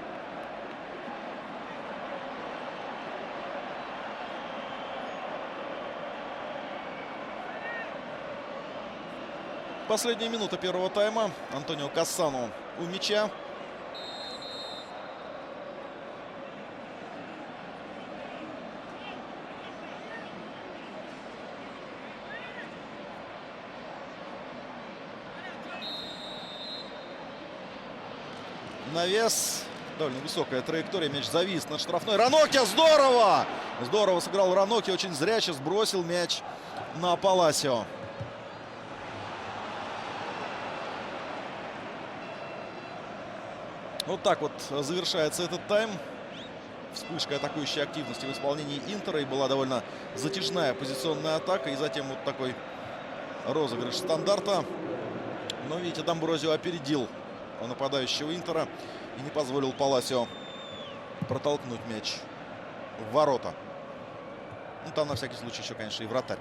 Последняя минута первого тайма. Антонио Кассано у мяча. Навес. Довольно высокая траектория. Мяч завис над штрафной. Ранокья, здорово! Здорово сыграл Ранокья. Очень зряче сбросил мяч на Паласио. Вот так вот завершается этот тайм. Вспышка атакующей активности в исполнении Интера. И была довольно затяжная позиционная атака. И затем вот такой розыгрыш стандарта. Но, видите, Дамброзио опередил нападающего Интера и не позволил Паласио протолкнуть мяч в ворота. Ну, там на всякий случай еще, конечно, и вратарь.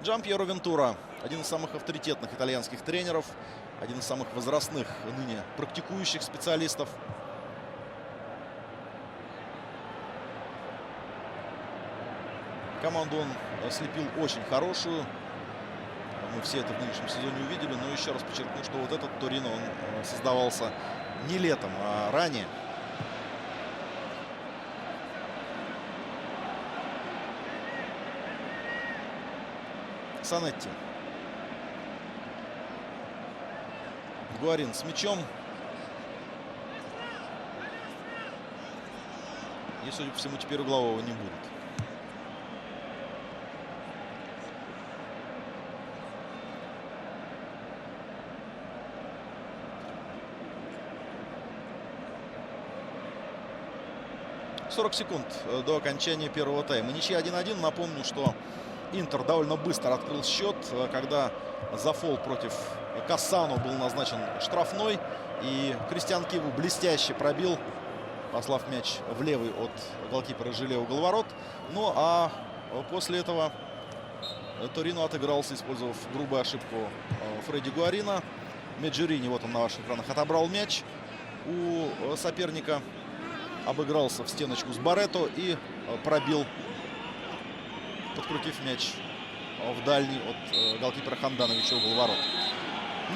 Джампьеро Вентура, один из самых авторитетных итальянских тренеров, один из самых возрастных ныне практикующих специалистов. Команду он слепил очень хорошую. Мы все это в нынешнем сезоне увидели. Но еще раз подчеркну, что вот этот Торино, он создавался не летом, а ранее. Санетти. Гуарин с мячом. И, судя по всему, теперь углового не будет. «40 секунд до окончания первого тайма. Ничья 1-1. Напомню, что Интер довольно быстро открыл счет, когда за фол против Кассано был назначен штрафной. И Кристиан Киву блестяще пробил, послав мяч в левый от голкипера желе угол ворот. Ну а после этого Торино отыгрался, использовав грубую ошибку Фредди Гуарина. Меджерини, вот он на ваших экранах, отобрал мяч у соперника. Обыгрался в стеночку с Барретто и пробил, подкрутив мяч в дальний от голкипера Хандановича угол ворот.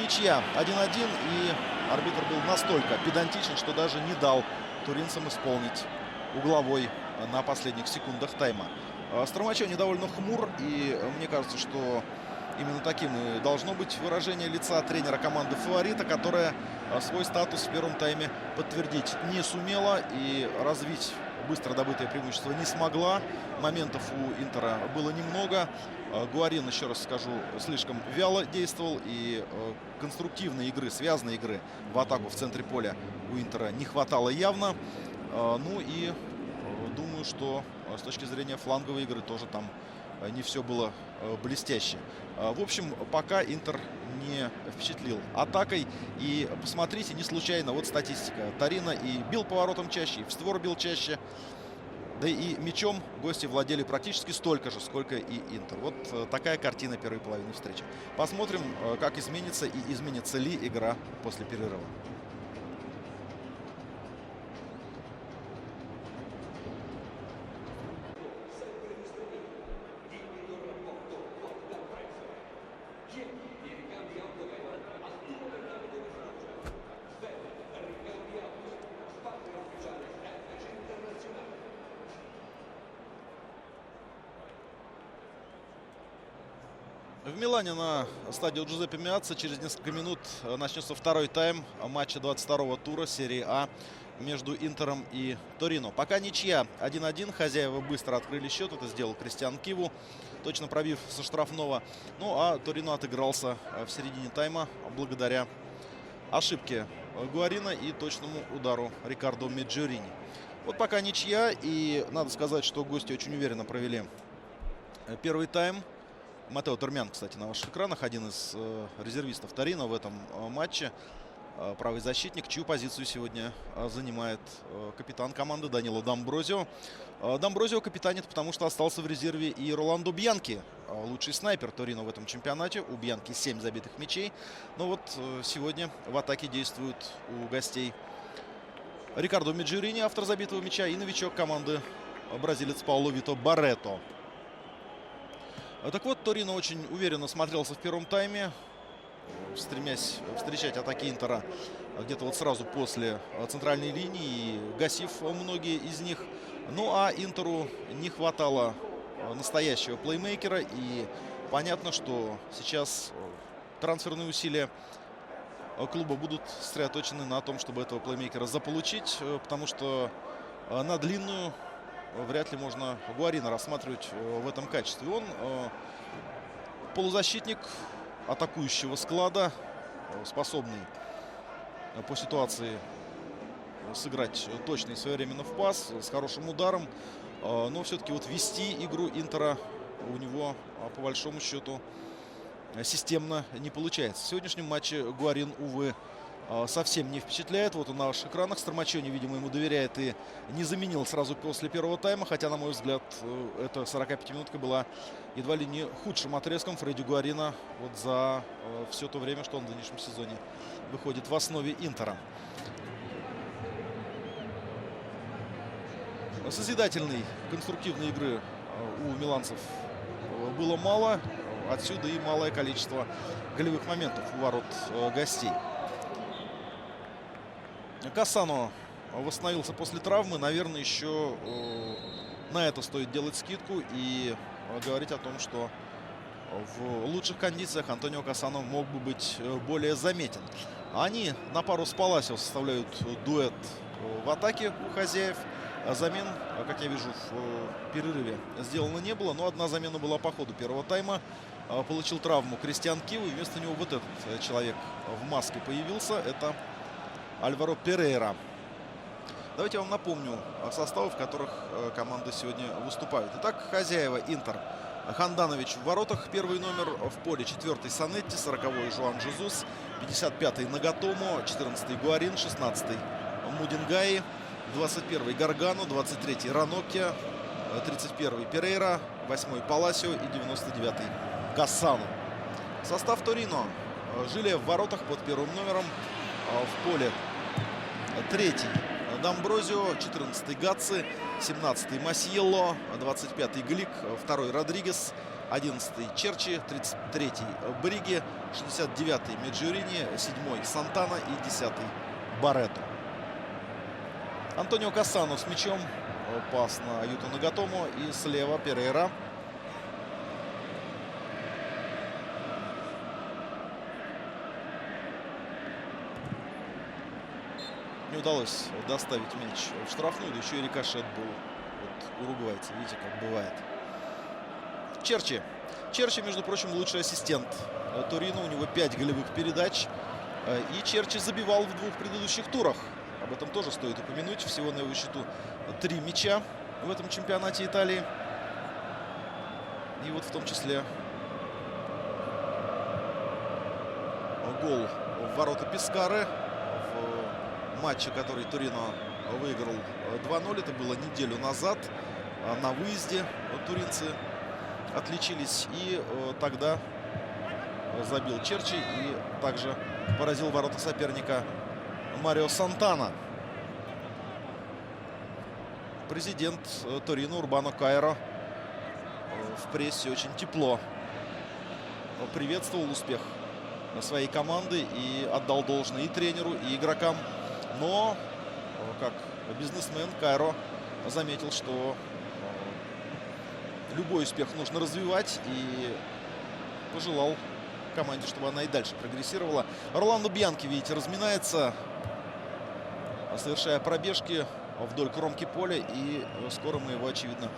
Ничья 1-1, и арбитр был настолько педантичен, что даже не дал туринцам исполнить угловой на последних секундах тайма. Стромачо недовольно хмур, и мне кажется, что именно таким и должно быть выражение лица тренера команды фаворита, которая свой статус в первом тайме подтвердить не сумела и развить быстро добытое преимущество не смогла. Моментов у Интера было немного. Гуарин, еще раз скажу, слишком вяло действовал, и конструктивной игры, связанной игры в атаку в центре поля у Интера не хватало явно. Ну и думаю, что с точки зрения фланговой игры тоже там не все было блестяще. В общем, пока Интер не впечатлил атакой. И посмотрите, не случайно, вот статистика. Торино и бил поворотом чаще, и в створ бил чаще. Да и мячом гости владели практически столько же, сколько и Интер. Вот такая картина первой половины встречи. Посмотрим, как изменится и изменится ли игра после перерыва. В Милане на стадионе Джузеппе Меаццо через несколько минут начнется второй тайм матча 22-го тура серии А между Интером и Торино. Пока ничья 1-1. Хозяева быстро открыли счет. Это сделал Кристиан Киву, точно пробив со штрафного. Ну а Торино отыгрался в середине тайма благодаря ошибке Гуарина и точному удару Рикардо Меджерини. Вот пока ничья. И надо сказать, что гости очень уверенно провели первый тайм. Матео Турмян, кстати, на ваших экранах, один из резервистов Торино в этом матче. Правый защитник, чью позицию сегодня занимает капитан команды Данило Дамброзио. Дамброзио капитанит, потому что остался в резерве и Роландо Бьянки, лучший снайпер Торино в этом чемпионате. У Бьянки 7 забитых мячей. Но вот сегодня в атаке действует у гостей Рикардо Меджерини, автор забитого мяча, и новичок команды бразилец Пауло Вито Барретто. Так вот, Торино очень уверенно смотрелся в первом тайме, стремясь встречать атаки Интера где-то вот сразу после центральной линии, гасив многие из них. Ну а Интеру не хватало настоящего плеймейкера, и понятно, что сейчас трансферные усилия клуба будут сосредоточены на том, чтобы этого плеймейкера заполучить, потому что на длинную вряд ли можно Гуарина рассматривать в этом качестве. Он полузащитник атакующего склада, способный по ситуации сыграть точно и своевременно в пас, с хорошим ударом. Но все-таки вот вести игру Интера у него, по большому счету, системно не получается. В сегодняшнем матче Гуарин, увы, совсем не впечатляет. Вот он на ваших экранах. Стромачони, видимо, ему доверяет и не заменил сразу после первого тайма. Хотя, на мой взгляд, эта 45-минутка была едва ли не худшим отрезком Фредди Гуарина вот за все то время, что он в нынешнем сезоне выходит в основе Интера. Созидательной, конструктивной игры у миланцев было мало. Отсюда и малое количество голевых моментов у ворот гостей. Кассано восстановился после травмы. Наверное, еще на это стоит делать скидку и говорить о том, что в лучших кондициях Антонио Кассано мог бы быть более заметен. Они на пару с Паласио составляют дуэт в атаке у хозяев. Замен, как я вижу, в перерыве сделано не было, но одна замена была по ходу первого тайма. Получил травму Кристиан Киву, и вместо него вот этот человек в маске появился. Это Альваро Перейра. Давайте я вам напомню составы, в которых команды сегодня выступают. Итак, хозяева Интер. Ханданович в воротах, первый номер. В поле 4-й Санетти, 40-й Жуан Жезус, 55-й Нагатомо, 14-й Гуарин, 16-й Мудингаи, 21-й Гаргано, 23-й Ранокки, 31-й Перейра, 8-й Паласио и 99-й Кассано. Состав Торино. Жилия в воротах под первым номером. В поле 3-й Дамброзио, 14-й Гацци, 17-й Масьелло, 25-й Глик, 2-й Родригес, 11-й Черчи, 33-й Бриги, 69-й Меджурини, 7-й Сантана и 10-й Баретто. Антонио Кассано с мячом. Пас на Юто Нагатомо. И слева Перейра. Не удалось доставить мяч в штрафную. Да еще и рикошет был от уругвайца. Видите, как бывает. Черчи. Черчи, между прочим, лучший ассистент Торино. У него 5 голевых передач. И Черчи забивал в 2 предыдущих турах. Об этом тоже стоит упомянуть. Всего на его счету 3 мяча в этом чемпионате Италии. И вот в том числе гол в ворота Пескары в матче, который Торино выиграл 2-0. Это было неделю назад. На выезде туринцы отличились. И тогда забил Черчи и также поразил ворота соперника Марио Сантана. Президент Торино Урбано Кайро в прессе очень тепло приветствовал успех своей команды и отдал должное и тренеру, и игрокам. Но, как бизнесмен, Кайро заметил, что любой успех нужно развивать, и пожелал команде, чтобы она и дальше прогрессировала. Орландо Бьянки, видите, разминается, совершая пробежки вдоль кромки поля. И скоро мы его, очевидно,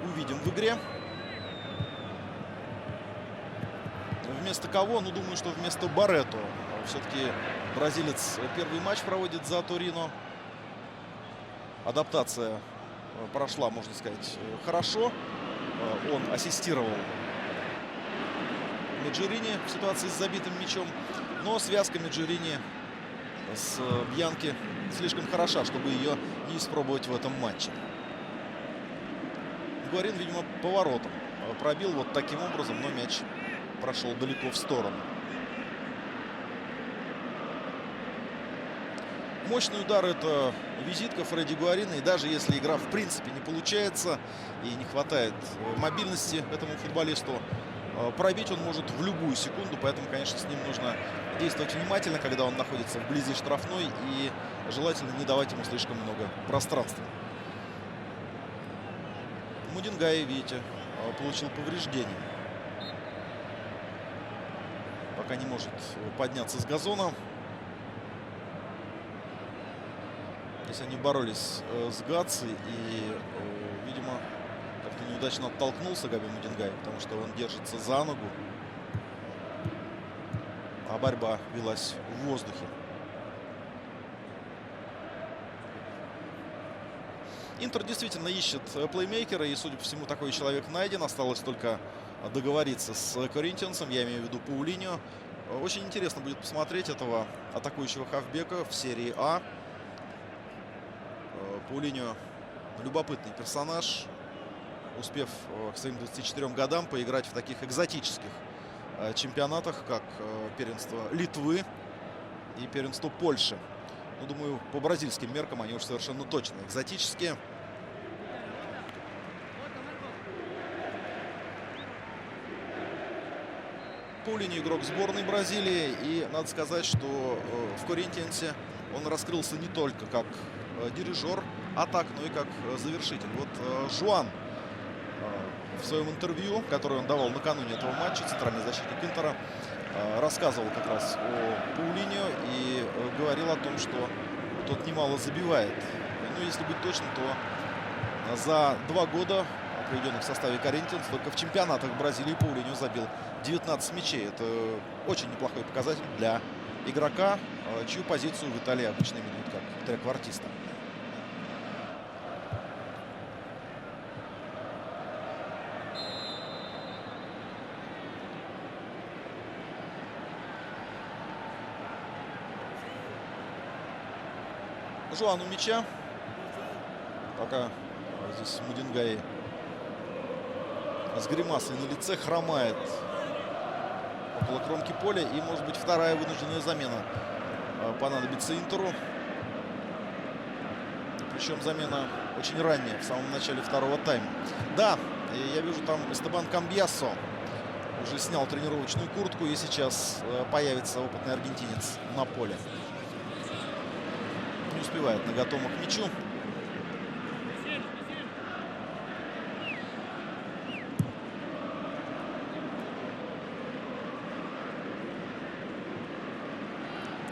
увидим в игре. Вместо кого? Ну, думаю, что вместо Баретто. Все-таки бразилец первый матч проводит за Торино. Адаптация прошла, можно сказать, хорошо. Он ассистировал Меджурини в ситуации с забитым мячом. Но связка Меджурини с Бьянки слишком хороша, чтобы ее не испробовать в этом матче. Гуарин, видимо, поворотом пробил вот таким образом, но мяч прошел далеко в сторону. Мощный удар — это визитка Фредди Гуарина. И даже если игра в принципе не получается и не хватает мобильности этому футболисту, пробить он может в любую секунду. Поэтому, конечно, с ним нужно действовать внимательно, когда он находится вблизи штрафной. И желательно не давать ему слишком много пространства. Мудингаи, видите, получил повреждение. Пока не может подняться с газона. Здесь они боролись с Гацци. И, видимо, видимо, как-то неудачно оттолкнулся Габи Мудингай, потому что он держится за ногу. А борьба велась в воздухе. Интер действительно ищет плеймейкера, и, судя по всему, такой человек найден. Осталось только договориться с Коринтиансом, я имею в виду Паулиньо. Очень интересно будет посмотреть этого атакующего хавбека в серии А. Паулиньо любопытный персонаж, успев к своим 24 годам поиграть в таких экзотических чемпионатах, как первенство Литвы и первенство Польши. Ну, думаю, по бразильским меркам они уж совершенно точно экзотические. Паулиньо игрок сборной Бразилии. И надо сказать, что в Коринтиансе он раскрылся не только как дирижер атак, но и как завершитель. Вот Жуан в своем интервью, которое он давал накануне этого матча, центральный защитник Интера, рассказывал как раз о Паулиньо и говорил о том, что тот немало забивает. Ну, если быть точным, то за 2 года, проведенных в составе Коринтианс, только в чемпионатах Бразилии Паулиньо забил 19 мячей. Это очень неплохой показатель для игрока, чью позицию в Италии обычно именуют как треквартиста. Жуан у мяча. Пока здесь Мудингай с гримасой на лице хромает около кромки поля. И, может быть, вторая вынужденная замена понадобится Интеру. Причем замена очень ранняя, в самом начале второго тайма. Да, я вижу, там Эстебан Камбьясо уже снял тренировочную куртку. И сейчас появится опытный аргентинец на поле. Не успевает Нагатомо к мячу.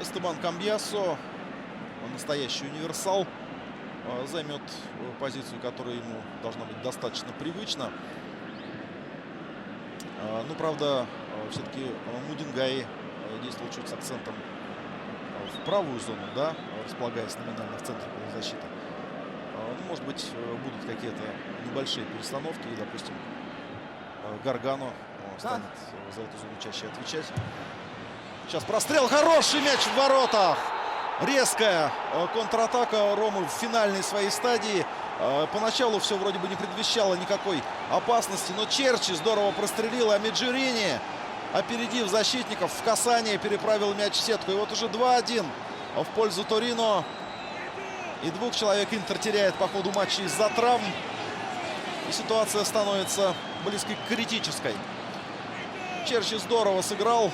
Эстебан Камбьясо, настоящий универсал, займет позицию, которая ему должна быть достаточно привычна. Ну, правда, все-таки Мудингай действовал чуть с акцентом в правую зону, да, располагаясь номинально в центре полузащиты. Ну, может быть, будут какие-то небольшие перестановки, и, допустим, Гаргано станет за эту зону чаще отвечать. Сейчас прострел, хороший мяч в воротах. Резкая контратака Ромы в финальной своей стадии. Поначалу все вроде бы не предвещало никакой опасности, но Черчи здорово прострелил, а Меджерини, опередив защитников, в касание переправил мяч в сетку. И вот уже 2-1 в пользу Торино. И 2 человек Интер теряет по ходу матча из-за травм. И ситуация становится близкой к критической. Черчи здорово сыграл.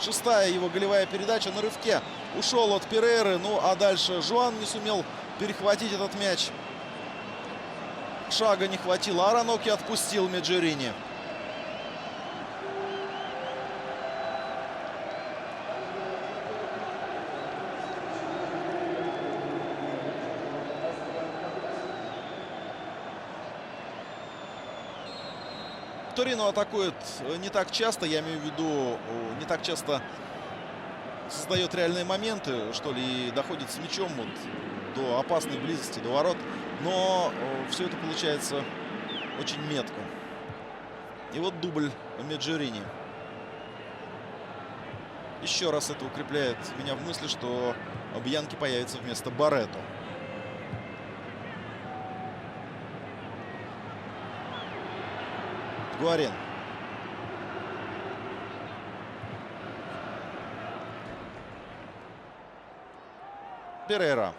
6-я его голевая передача на рывке. Ушел от Перейры. Ну а дальше Жуан не сумел перехватить этот мяч. Шага не хватило. А Раноки отпустил Меджерини. Торино атакует не так часто, я имею в виду, не так часто создает реальные моменты, что ли, и доходит с мячом вот до опасной близости, до ворот. Но все это получается очень метко. И вот дубль Меджерини. Еще раз это укрепляет меня в мысли, что Бьянки появится вместо Барретто. Гуарен. Перейра.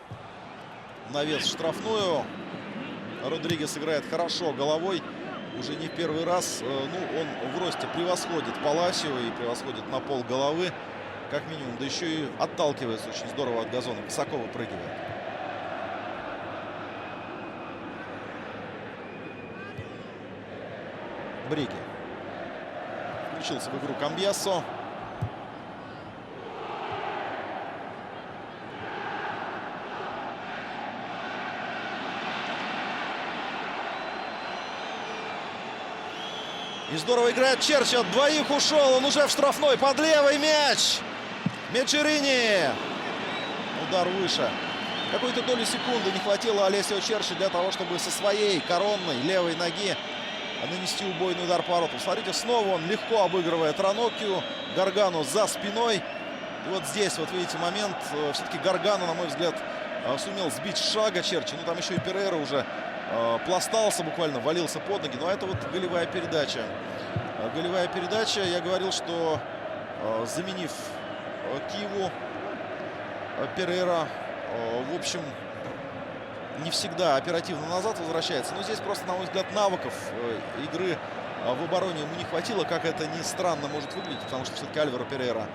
Навес в штрафную. Родригес играет хорошо головой. Уже не в первый раз. Ну, он в росте превосходит Паласио и превосходит на пол головы. Как минимум. Да еще и отталкивается очень здорово от газона. Высоко выпрыгивает. Бриги. Включился в игру Камбьясо. И здорово играет Черчи. От двоих ушел. Он уже в штрафной. Под левый мяч. Мечерини. Удар выше. Какой-то долю секунды не хватило Алесио Черчи для того, чтобы со своей коронной левой ноги нанести убойный удар по воротам. Смотрите, снова он легко обыгрывает Раноккио. Гаргану за спиной. И вот здесь, вот видите, момент. Все-таки Гаргану, на мой взгляд, сумел сбить с шага Черчи. Ну, там еще и Перейра уже пластался буквально, валился под ноги. Но это вот голевая передача. Голевая передача. Я говорил, что заменив Киву, Перейра, в общем, не всегда оперативно назад возвращается. Но здесь просто, на мой взгляд, навыков игры в обороне ему не хватило. Как это ни странно может выглядеть, потому что все-таки Альваро Перейра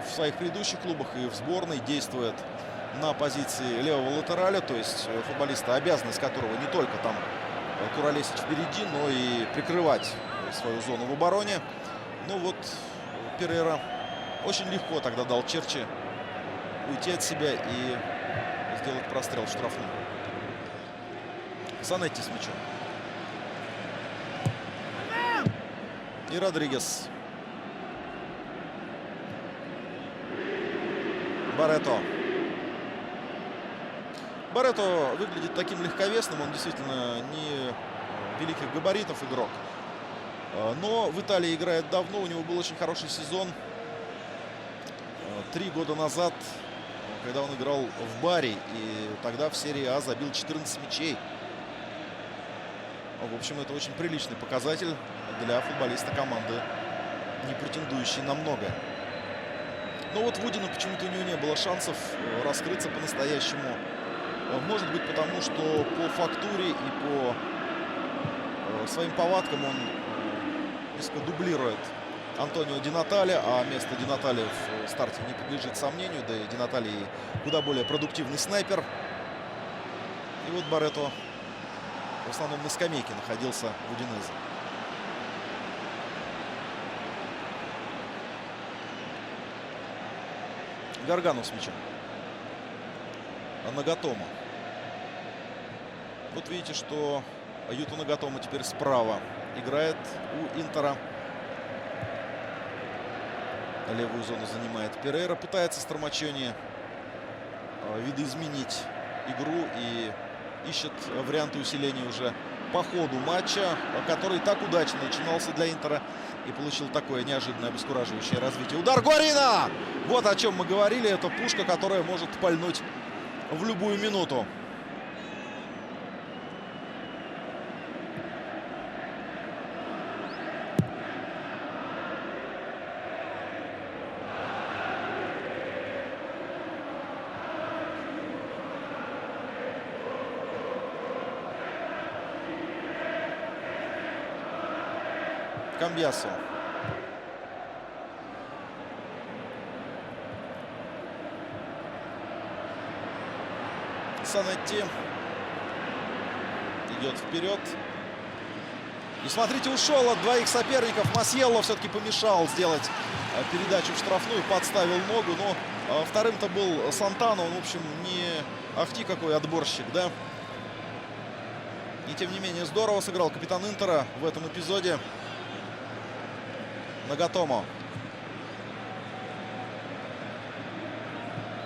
в своих предыдущих клубах и в сборной действует на позиции левого латераля. То есть футболиста, обязанность которого не только там куролесить впереди, но и прикрывать свою зону в обороне. Ну вот Перейра очень легко тогда дал Черчи уйти от себя и сделать прострел в штрафную. Санетти с мячом. И Родригес. Барето. Барето выглядит таким легковесным. Он действительно не великих габаритов игрок. Но в Италии играет давно. У него был очень хороший сезон 3 года назад, когда он играл в Бари. И тогда в серии А забил 14 мячей. В общем, это очень приличный показатель для футболиста команды, не претендующей на многое. Но вот Вудину почему-то у него не было шансов раскрыться по-настоящему. Может быть, потому что по фактуре и по своим повадкам он несколько дублирует Антонио Ди Натале, а место Ди Натале в старте не подлежит сомнению. Да и Ди Натале куда более продуктивный снайпер. И вот Барето в основном на скамейке находился в Удинезе. Гаргану с мячом. Нагатомо. Вот видите, что Юта Нагатомо теперь справа играет у Интера. Левую зону занимает Перейра. Пытается Стромачони видоизменить игру и ищет варианты усиления уже по ходу матча, который так удачно начинался для Интера и получил такое неожиданное обескураживающее развитие. Удар Гуарина! Вот о чем мы говорили. Это пушка, которая может пальнуть в любую минуту. Камбьясо. Санетти идет вперед. И смотрите, ушел от двоих соперников. Масьелло все-таки помешал сделать передачу в штрафную, подставил ногу. Но вторым-то был Сантано. Он, в общем, не ахти какой отборщик, да? И тем не менее здорово сыграл капитан Интера в этом эпизоде. Нагатомо.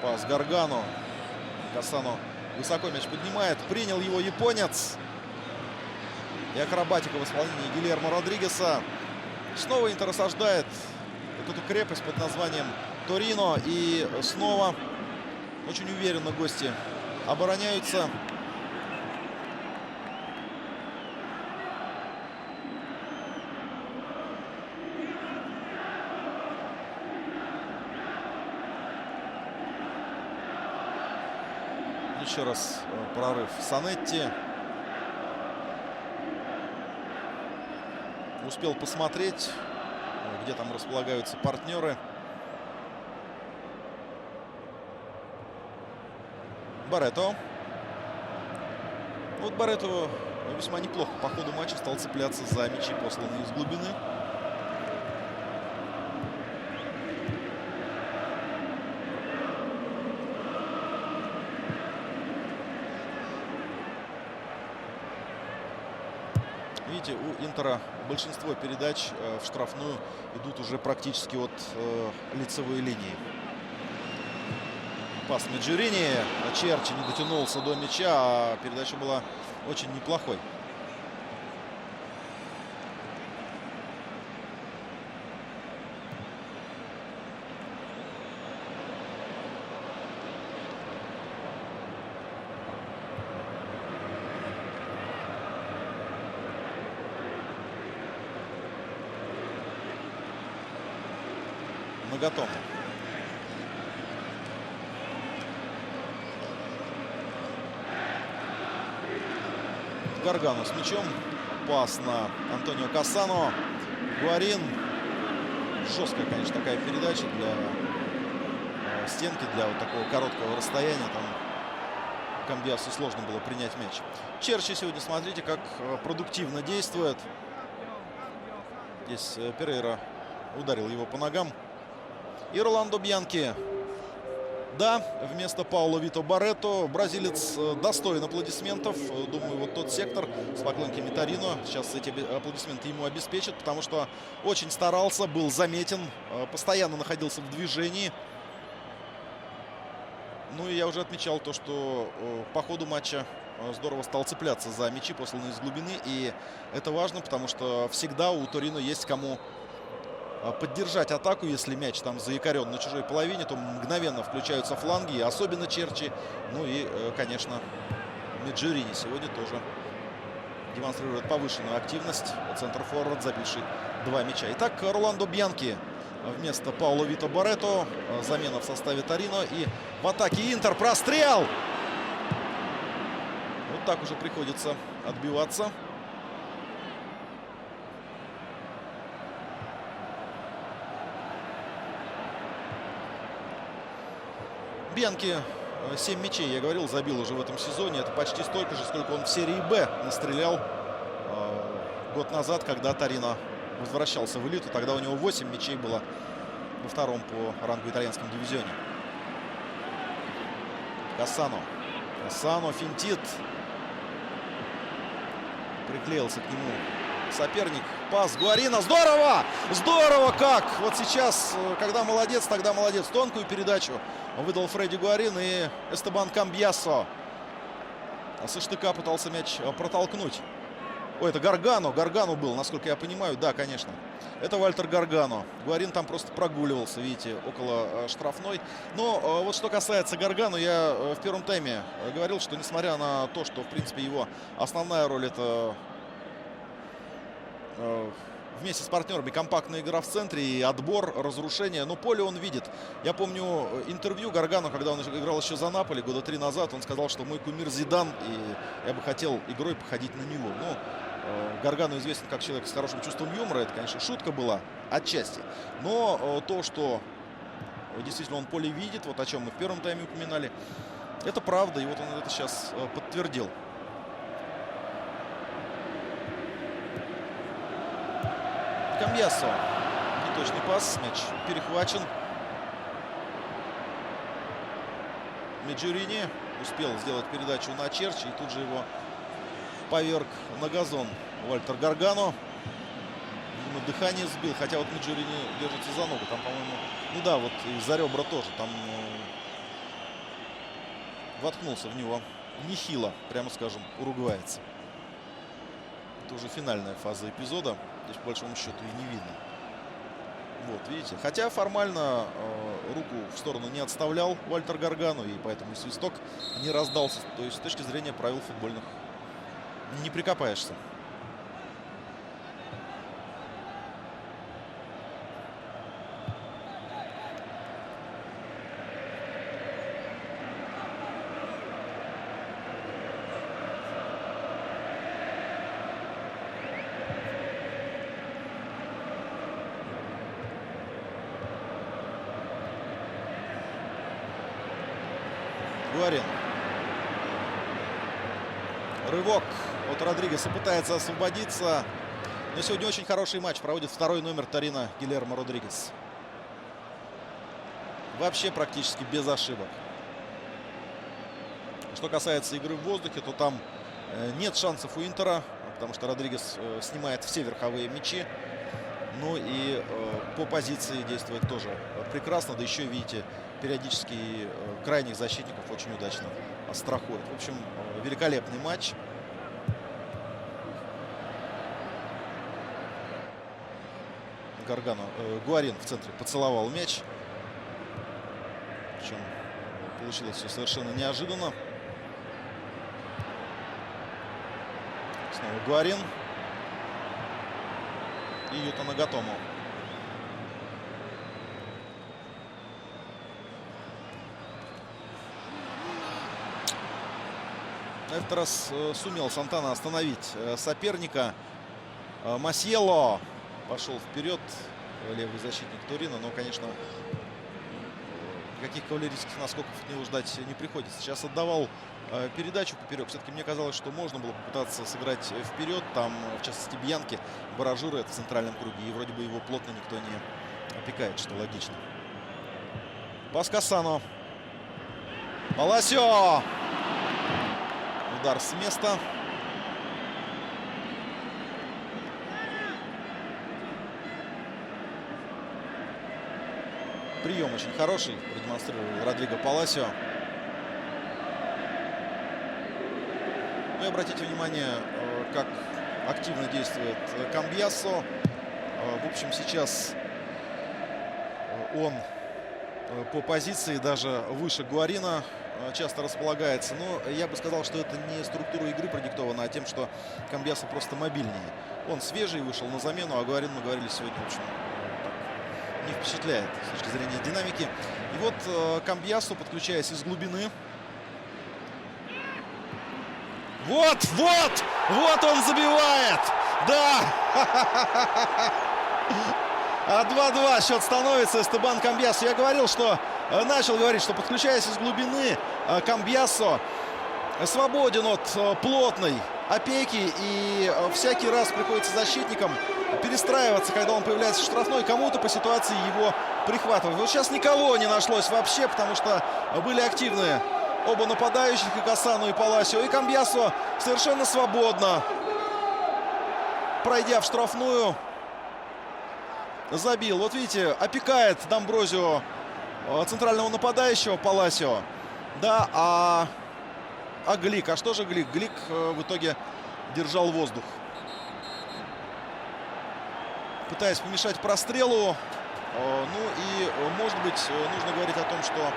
Пас Гаргану. Кассано высоко мяч поднимает. Принял его японец. И акробатика в исполнении Гильермо Родригеса. Снова Интер осаждает вот эту крепость под названием Торино. И снова очень уверенно гости обороняются. Еще раз прорыв Санетти. Успел посмотреть, где там располагаются партнеры. Барето. Вот Барето весьма неплохо по ходу матча стал цепляться за мячи, посланные из глубины. видите, у Интера большинство передач в штрафную идут уже практически от лицевой линии. Пас Меджурини. Черчи не дотянулся до мяча, а передача была очень неплохой. Наготовно. Гаргано с мячом. Пас на Антонио Кассано. Гуарин. Жесткая, конечно, такая передача для стенки, для вот такого короткого расстояния. Там Камбиасу сложно было принять мяч. Черчи сегодня, смотрите, как продуктивно действует. Здесь Перейра ударил его по ногам. И Роландо Бьянки. Да, вместо Пауло Вито Барретто бразилец достоин аплодисментов. Думаю, вот тот сектор с поклонниками Торино сейчас эти аплодисменты ему обеспечат, потому что очень старался, был заметен, постоянно находился в движении. Ну и я уже отмечал то, что по ходу матча здорово стал цепляться за мячи, посланные из глубины. И это важно, потому что всегда у Торино есть кому поддержать атаку. Если мяч там заякорен на чужой половине, то мгновенно включаются фланги, особенно Черчи. Ну и, конечно, Меджурини сегодня тоже демонстрирует повышенную активность. Центр-форвард, забивший 2 мяча. Итак, Роландо Бьянки вместо Пауло Вито Барретто. Замена в составе Торино. И в атаке Интер прострел. Вот так уже приходится отбиваться. Бьянки 7 мячей, я говорил, забил уже в этом сезоне. Это почти столько же, сколько он в серии Б настрелял год назад, когда Торино возвращался в элиту. Тогда у него 8 мячей было во втором по рангу итальянском дивизионе. Кассано. Кассано финтит. Приклеился к нему соперник. Пас Гуарина. Здорово! Здорово как! Вот сейчас, когда молодец, тогда молодец. Тонкую передачу выдал Фредди Гуарин, и Эстебан Камбиасо со штыка пытался мяч протолкнуть. Ой, это Гаргано. Гаргано был, насколько я понимаю. Да, конечно. Это Вальтер Гаргано. Гуарин там просто прогуливался, видите, около штрафной. Но вот что касается Гаргано, я в первом тайме говорил, что несмотря на то, что, в принципе, его основная роль — это вместе с партнерами компактная игра в центре и отбор, разрушение. Но поле он видит. Я помню интервью Гаргано, когда он играл еще за Наполи года 3 назад. Он сказал, что мой кумир Зидан, и я бы хотел игрой походить на него. Ну, Гаргано известен как человек с хорошим чувством юмора. Это, конечно, шутка была отчасти. Но то, что действительно он поле видит, вот о чем мы в первом тайме упоминали, это правда. И вот он это сейчас подтвердил. Камбиасо. Неточный пас. Мяч перехвачен. Меджурини успел сделать передачу на Черчи. И тут же его поверг на газон Вальтер Гаргано. Видимо, дыхание сбил. Хотя вот Меджурини держится за ногу. Там, по-моему, ну да, вот и за ребра тоже. Там воткнулся в него нехило, прямо скажем, уругваец. Это уже финальная фаза эпизода. Здесь, по большому счету, и не видно. Вот, видите. Хотя формально руку в сторону не отставлял Вальтер Гаргано, и поэтому и свисток не раздался. То есть, с точки зрения правил футбольных, не прикопаешься. Гуарин. Рывок от Родригеса, пытается освободиться. Но сегодня очень хороший матч проводит второй номер Торино Гильермо Родригес. Вообще практически без ошибок. Что касается игры в воздухе, то там нет шансов у Интера, потому что Родригес снимает все верховые мячи. Ну и по позиции действует тоже прекрасно. Да еще, видите, периодически крайних защитников очень удачно страхует. В общем, великолепный матч. Гаргано, Гуарин в центре поцеловал мяч. Причем получилось все совершенно неожиданно. Снова Гуарин. И Юта Нагатомо. На этот раз сумел Сантана остановить соперника. Масьелло пошел вперед, левый защитник Торино, но, конечно, никаких кавалерийских наскоков от него ждать не приходится. Сейчас отдавал передачу поперек. Все-таки мне казалось, что можно было попытаться сыграть вперед. Там, в частности, Бьянки баражирует в центральном круге. И вроде бы его плотно никто не опекает, что логично. Пас Кассано. Паласио. Удар с места. Прием очень хороший продемонстрировал Родриго Паласио. Ну и обратите внимание, как активно действует Камбьяссо. В общем, сейчас он по позиции даже выше Гуарина часто располагается. Но я бы сказал, что это не структура игры продиктована, а тем, что Камбьяссо просто мобильнее. Он свежий, вышел на замену, а Гуарин, мы говорили сегодня, в общем, не впечатляет с точки зрения динамики. И вот Камбьяссо, подключаясь из глубины. Вот он забивает! Да! А 2-2 счет становится. Эстебан Камбьяссо. Я говорил, что начал говорить, что подключаясь из глубины, Камбьяссо свободен от плотной опеки. И всякий раз приходится защитникам перестраиваться, когда он появляется в штрафной, кому-то по ситуации его прихватывать. Вот сейчас никого не нашлось вообще, потому что были активные оба нападающих, и Кассано, и Паласио. И Камбьяссо совершенно свободно, пройдя в штрафную, забил. Вот видите, опекает Дамброзио центрального нападающего Паласио. Да, а Глик? А что же Глик? Глик в итоге держал воздух, пытаясь помешать прострелу. Ну и, может быть, нужно говорить о том, что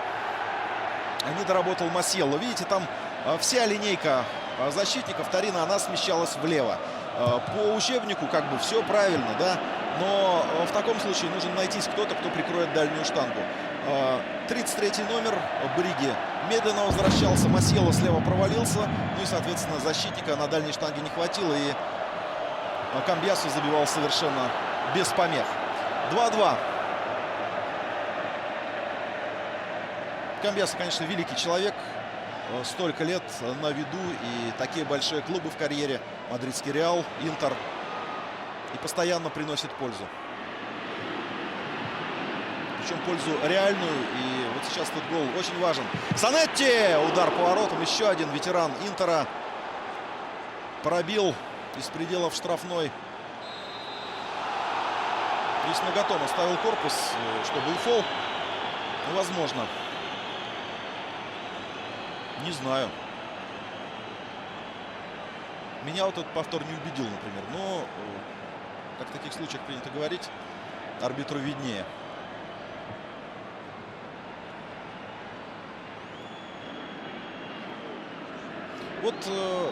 не доработал Масьелло. Видите, там вся линейка защитников Торино, она смещалась влево. По учебнику как бы все правильно, да, но в таком случае нужно найтись кто-то, кто прикроет дальнюю штангу. 33-й номер Бриги медленно возвращался, Масьелло слева провалился, ну и, соответственно, защитника на дальней штанге не хватило, и Камбьяссо забивал совершенно без помех. 2-2. Камбьяссо, конечно, великий человек. Столько лет на виду и такие большие клубы в карьере. Мадридский Реал, Интер. И постоянно приносит пользу. Причем пользу реальную. И вот сейчас этот гол очень важен. Санетти! Удар по воротам. Еще один ветеран Интера. Пробил из пределов штрафной. Здесь Нагатомо ставил корпус, что был фол. Ну, возможно. Не знаю. Меня вот этот повтор не убедил, например. Но, как в таких случаях принято говорить, арбитру виднее. Вот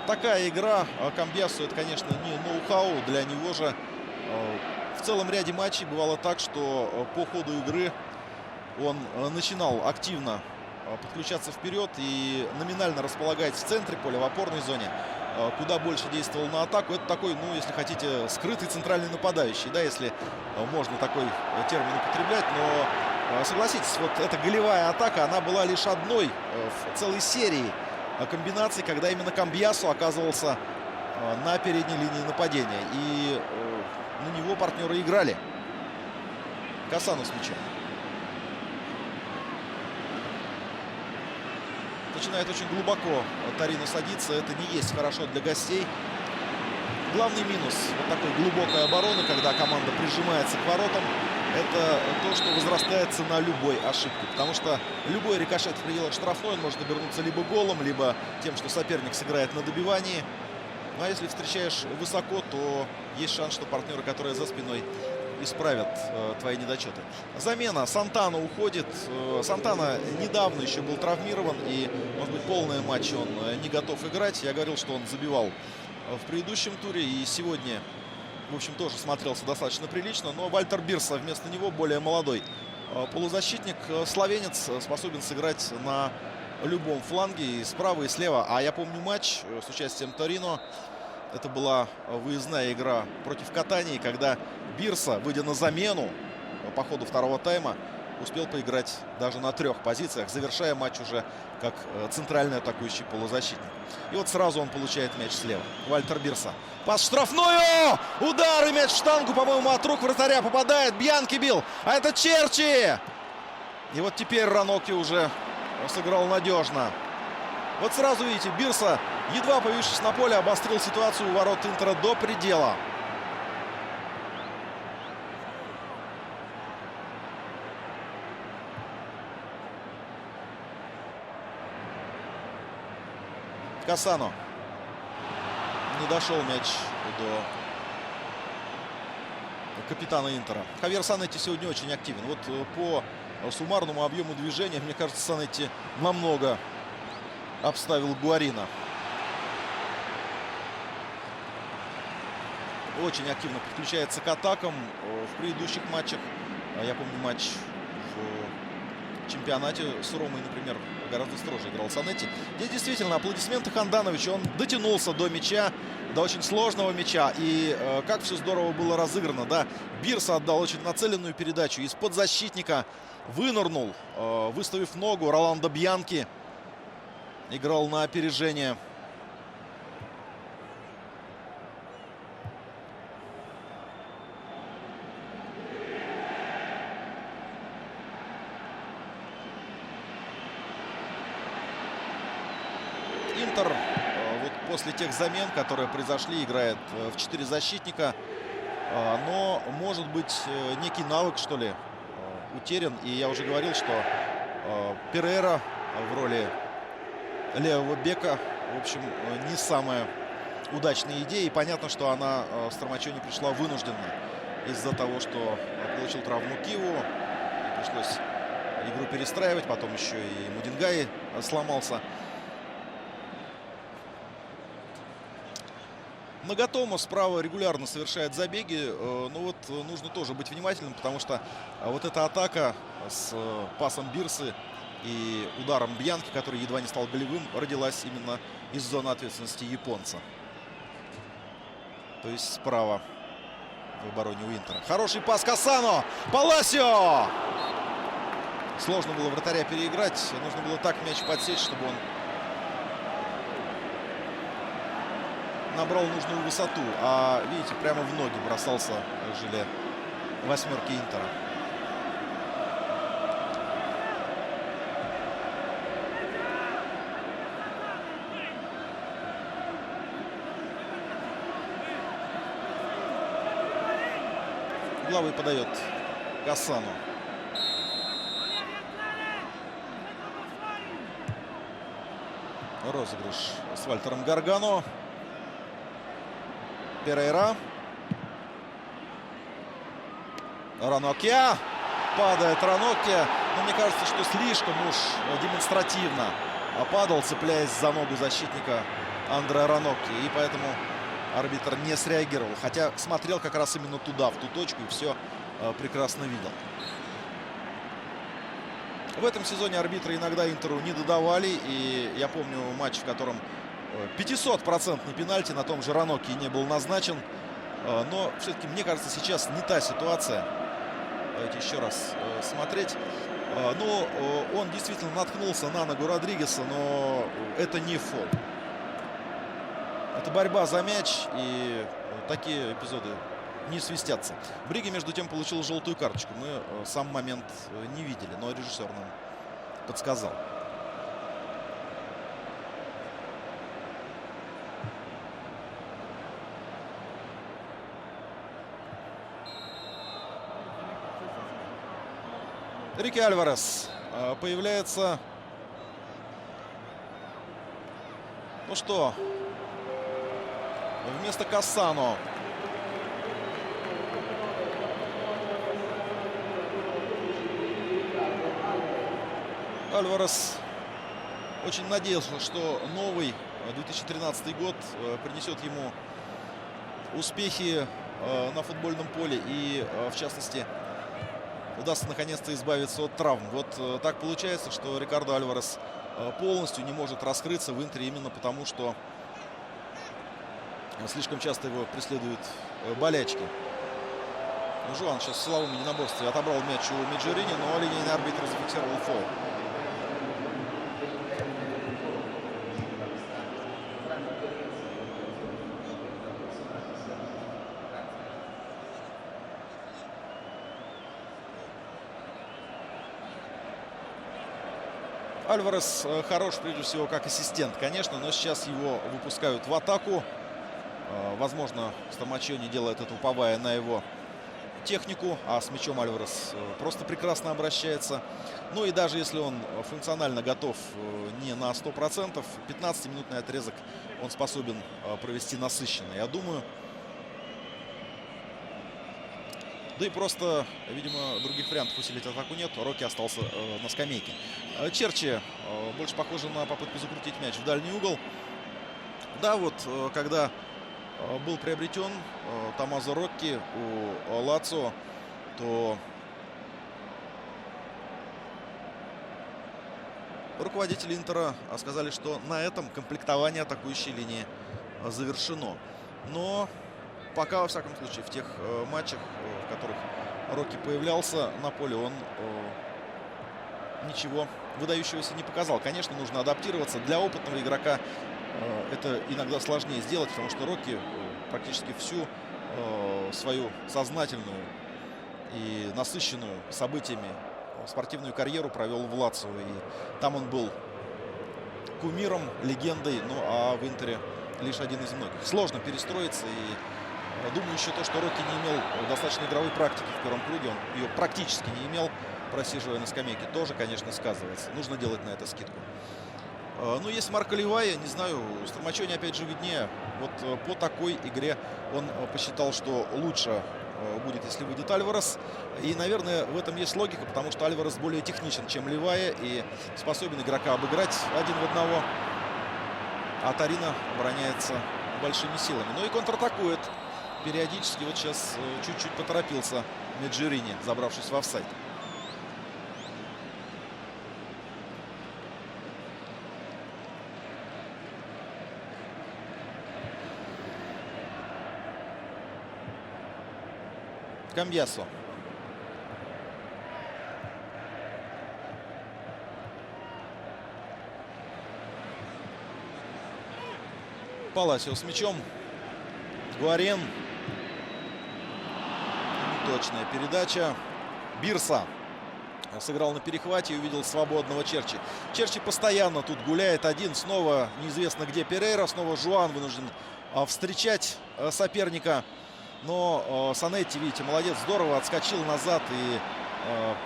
такая игра Камбьяссо, это, конечно, не ноу-хау для него же. В целом ряде матчей бывало так, что по ходу игры он начинал активно подключаться вперед и номинально располагать в центре поля, в опорной зоне, куда больше действовал на атаку. Это такой, ну, если хотите, скрытый центральный нападающий, да, если можно такой термин употреблять. Но согласитесь, вот эта голевая атака, она была лишь одной в целой серии комбинаций, когда именно Камбьяссо оказывался на передней линии нападения. И на него партнеры играли. Кассано с мячом. Начинает очень глубоко Торино садиться. Это не есть хорошо для гостей. главный минус вот такой глубокой обороны, когда команда прижимается к воротам, это то, что возрастает цена любой ошибки. Потому что любой рикошет в пределах штрафной, он может обернуться либо голом, либо тем, что соперник сыграет на добивании. Ну а если встречаешь высоко, то есть шанс, что партнеры, которые за спиной, исправят твои недочеты. Замена. Сантана уходит. Сантана недавно еще был травмирован. И, может быть, полные матчи он не готов играть. Я говорил, что он забивал в предыдущем туре. И сегодня, в общем, тоже смотрелся достаточно прилично. Но Вальтер Бирса вместо него, более молодой полузащитник. Словенец способен сыграть на любом фланге. И справа, и слева. А я помню матч с участием Торино. Это была выездная игра против Катании, когда Бирса, выйдя на замену по ходу второго тайма, успел поиграть даже на 3 позициях, завершая матч уже как центральный атакующий полузащитник. И вот сразу он получает мяч слева. Вальтер Бирса. Пас в штрафную! Удар и мяч в штангу, по-моему, от рук вратаря попадает. Бьянки бил. А это Черчи! И вот теперь Ранокки уже сыграл надежно. Вот сразу видите, Бирса, едва появившись на поле, обострил ситуацию у ворот Интера до предела. Кассано. Не дошел мяч до капитана Интера. Хавьер Санетти сегодня очень активен. Вот по суммарному объему движения, мне кажется, Санетти намного обставил Гуарина. Очень активно подключается к атакам в предыдущих матчах. Я помню матч в чемпионате с Ромой, например, гораздо строже играл Санетти. Здесь действительно аплодисменты Хандановичу. Он дотянулся до мяча, до очень сложного мяча. И как все здорово было разыграно, да. Бирса отдал очень нацеленную передачу. Из-под защитника вынырнул, выставив ногу. Роландо Бьянки играл на опережение. Интер вот после тех замен, которые произошли, играет в 4 защитника. Но, может быть, некий навык, что ли, утерян. И я уже говорил, что Перейра в роли левого бека, в общем, не самая удачная идея. И понятно, что она Стромачони пришла вынужденно из-за того, что получил травму Киву. И пришлось игру перестраивать. Потом еще и Мудингаи сломался. Нагатомо справа регулярно совершает забеги. Но вот нужно тоже быть внимательным, потому что вот эта атака с пасом Бирсы и ударом Бьянки, который едва не стал голевым, родилась именно из зоны ответственности японца. То есть справа в обороне у Интера. Хороший пас Кассано! Паласио! Сложно было вратаря переиграть. Нужно было так мяч подсечь, чтобы он набрал нужную высоту. А видите, прямо в ноги бросался желе восьмерки Интера. Главой подает Кассано. Розыгрыш с Вальтером Гаргано. Перейра. Ранокки. Падает Ранокки. Но мне кажется, что слишком уж демонстративно падал, цепляясь за ногу защитника Андреа Ранокки. И поэтому арбитр не среагировал. Хотя смотрел как раз именно туда, в ту точку, и все прекрасно видел. В этом сезоне арбитры иногда Интеру не додавали. И я помню матч, в котором 500% пенальти на том же Ранокки не был назначен. Но все-таки, мне кажется, сейчас не та ситуация. Давайте еще раз смотреть. Но он действительно наткнулся на ногу Родригеса, но это не фол. Это борьба за мяч, и такие эпизоды не свистятся. Бриги, между тем, получил желтую карточку. Мы сам момент не видели, но режиссер нам подсказал. Рики Альварес появляется. Ну что, вместо Кассано. Альварес очень надеялся, что новый 2013 год принесет ему успехи на футбольном поле и, в частности, удастся наконец-то избавиться от травм. Вот так получается, что Рикардо Альварес полностью не может раскрыться в Интере именно потому, что слишком часто его преследуют болячки. Жуан сейчас в силовом единоборстве отобрал мяч у Меджерини, но линейный арбитр зафиксировал фол. Альварес хорош прежде всего как ассистент, конечно, но сейчас его выпускают в атаку. Возможно, Стамачони делает это, уповая на его технику, а с мячом Альварес просто прекрасно обращается. Ну и даже если он функционально готов не на 100%, 15-минутный отрезок он способен провести насыщенно, я думаю. Да и просто, видимо, других вариантов усилить атаку нет. Рокки остался на скамейке. Черчи больше похоже на попытку закрутить мяч в дальний угол. Да, вот когда был приобретен Томмазо Рокки у Лацио, то руководители Интера сказали, что на этом комплектование атакующей линии завершено. Но пока, во всяком случае, в тех матчах, в которых Рокки появлялся на поле, он ничего выдающегося не показал. Конечно, нужно адаптироваться. Для опытного игрока это иногда сложнее сделать, потому что Рокки практически всю свою сознательную и насыщенную событиями спортивную карьеру провел в Лацио. И там он был кумиром, легендой, ну а в Интере лишь один из многих. Сложно перестроиться, и думаю, еще то, что Рокки не имел достаточно игровой практики в первом круге, он ее практически не имел, просиживая на скамейке, тоже, конечно, сказывается. Нужно делать на это скидку. Ну, есть Марко Ливайя, не знаю, Стамачони опять же виднее. Вот по такой игре он посчитал, что лучше будет, если выйдет Альварес. И, наверное, в этом есть логика, потому что Альварес более техничен, чем Ливайя, и способен игрока обыграть один в одного. А Торино обороняется большими силами. Ну и контратакует периодически. Вот сейчас чуть-чуть поторопился Меджерини, забравшись в офсайд. Камбьясо. Паласио с мячом. Гуарен. Точная передача. Бирса сыграл на перехвате и увидел свободного Черчи. Черчи постоянно тут гуляет один. Снова неизвестно где Перейра. Снова Жуан вынужден встречать соперника. Но Санетти, видите, молодец, здорово отскочил назад и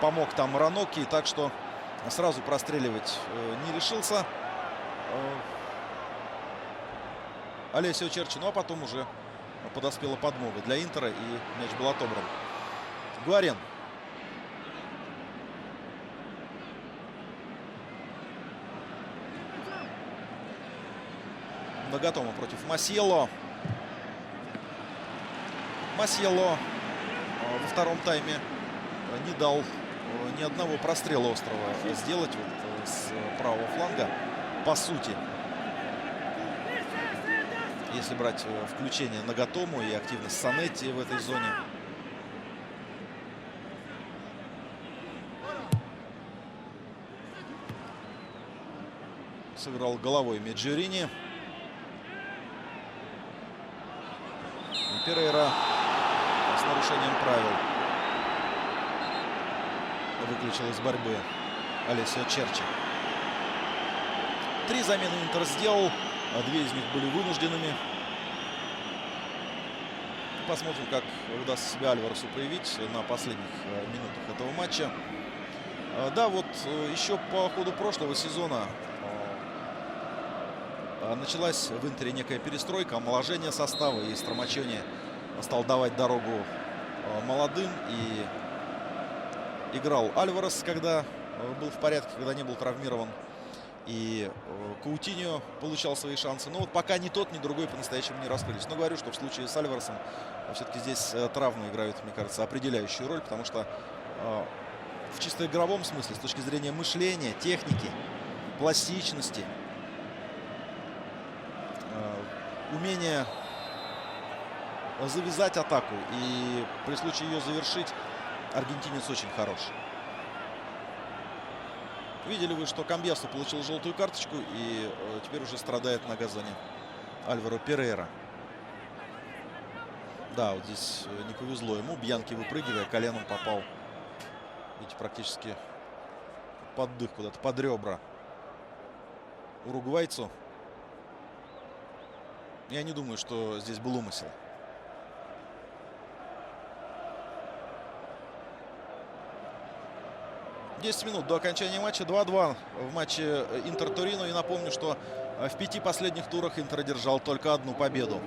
помог там Ранокки. Так что сразу простреливать не решился Алессио Черчи. Ну а потом уже подоспела подмога для Интера, и мяч был отобран. Гуарен. Нагатомо против Масьелло. Масьелло во втором тайме не дал ни одного прострела острова сделать вот с правого фланга. По сути, если брать включение Нагатому и активность Санетти в этой зоне. Сыграл головой Меджерини. И Перейра с нарушением правил выключил из борьбы Алессио Черчи. 3 замены Интер сделал, а 2 из них были вынужденными. Посмотрим, как удастся себя Альваресу проявить на последних минутах этого матча. Да, вот еще по ходу прошлого сезона началась в Интере некая перестройка, омоложение состава, и Страмачони стал давать дорогу молодым. И играл Альварес, когда был в порядке, когда не был травмирован. И Каутиньо получал свои шансы. Но вот пока ни тот, ни другой по-настоящему не раскрылись. Но говорю, что в случае с Альваресом все-таки здесь травмы играют, мне кажется, определяющую роль. Потому что в чисто игровом смысле, с точки зрения мышления, техники, пластичности, умение завязать атаку и при случае ее завершить, аргентинец очень хорош. Видели вы, что Камбьясо получил желтую карточку, и теперь уже страдает на газоне Альваро Перейра. Да, вот здесь не повезло ему. Бьянки, выпрыгивая, коленом попал. Видите, практически под дых куда-то, под ребра уругвайцу. Я не думаю, что здесь был умысел. Десять минут до окончания матча. 2-2 в матче Интер-Торино. И напомню, что в 5 последних турах Интер одержал только одну победу.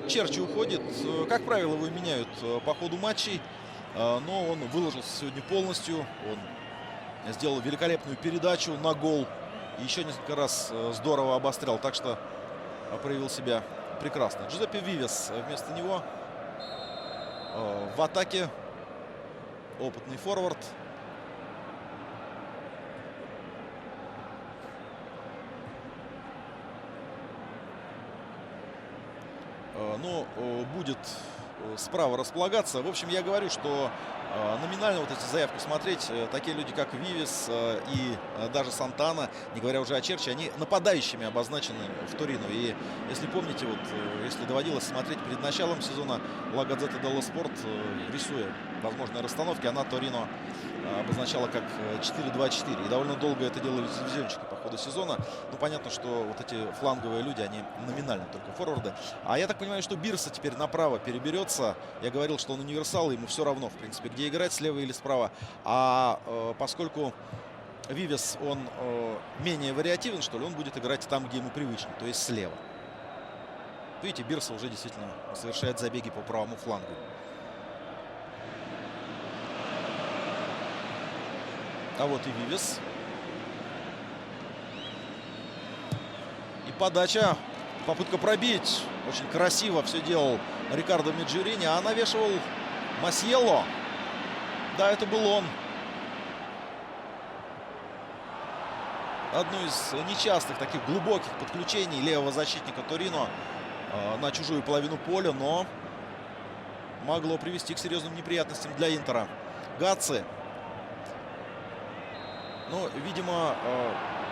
Черчи уходит. Как правило, его меняют по ходу матчей. Но он выложился сегодня полностью. Он сделал великолепную передачу на гол. И еще несколько раз здорово обострял. Так что проявил себя прекрасно. Джузеппе Вивес вместо него в атаке. Опытный форвард. Но будет справа располагаться. В общем, я говорю, что номинально вот эти заявки смотреть, такие люди, как Вивес и даже Сантана, не говоря уже о Черчи, они нападающими обозначены в Торино. И если помните, вот если доводилось смотреть перед началом сезона, Ла Газета делло Спорт, рисуя возможные расстановки, она Торино обозначала как 4-2-4. И довольно долго это делали телевизионщики по ходу сезона. Ну, понятно, что вот эти фланговые люди, они номинально только форварды. А я так понимаю, что Бирса теперь направо переберется. Я говорил, что он универсал, ему все равно, в принципе, где играть, слева или справа. А поскольку Вивес, он менее вариативен, что ли, он будет играть там, где ему привычно, то есть слева. Видите, Бирса уже действительно совершает забеги по правому флангу. А вот и Вивес. И подача. Попытка пробить. Очень красиво все делал Рикардо Меджерини. А навешивал Масьелло. Да, это был он. Одно из нечастых таких глубоких подключений левого защитника Торино на чужую половину поля. Но могло привести к серьезным неприятностям для Интера. Гацци. Ну, видимо,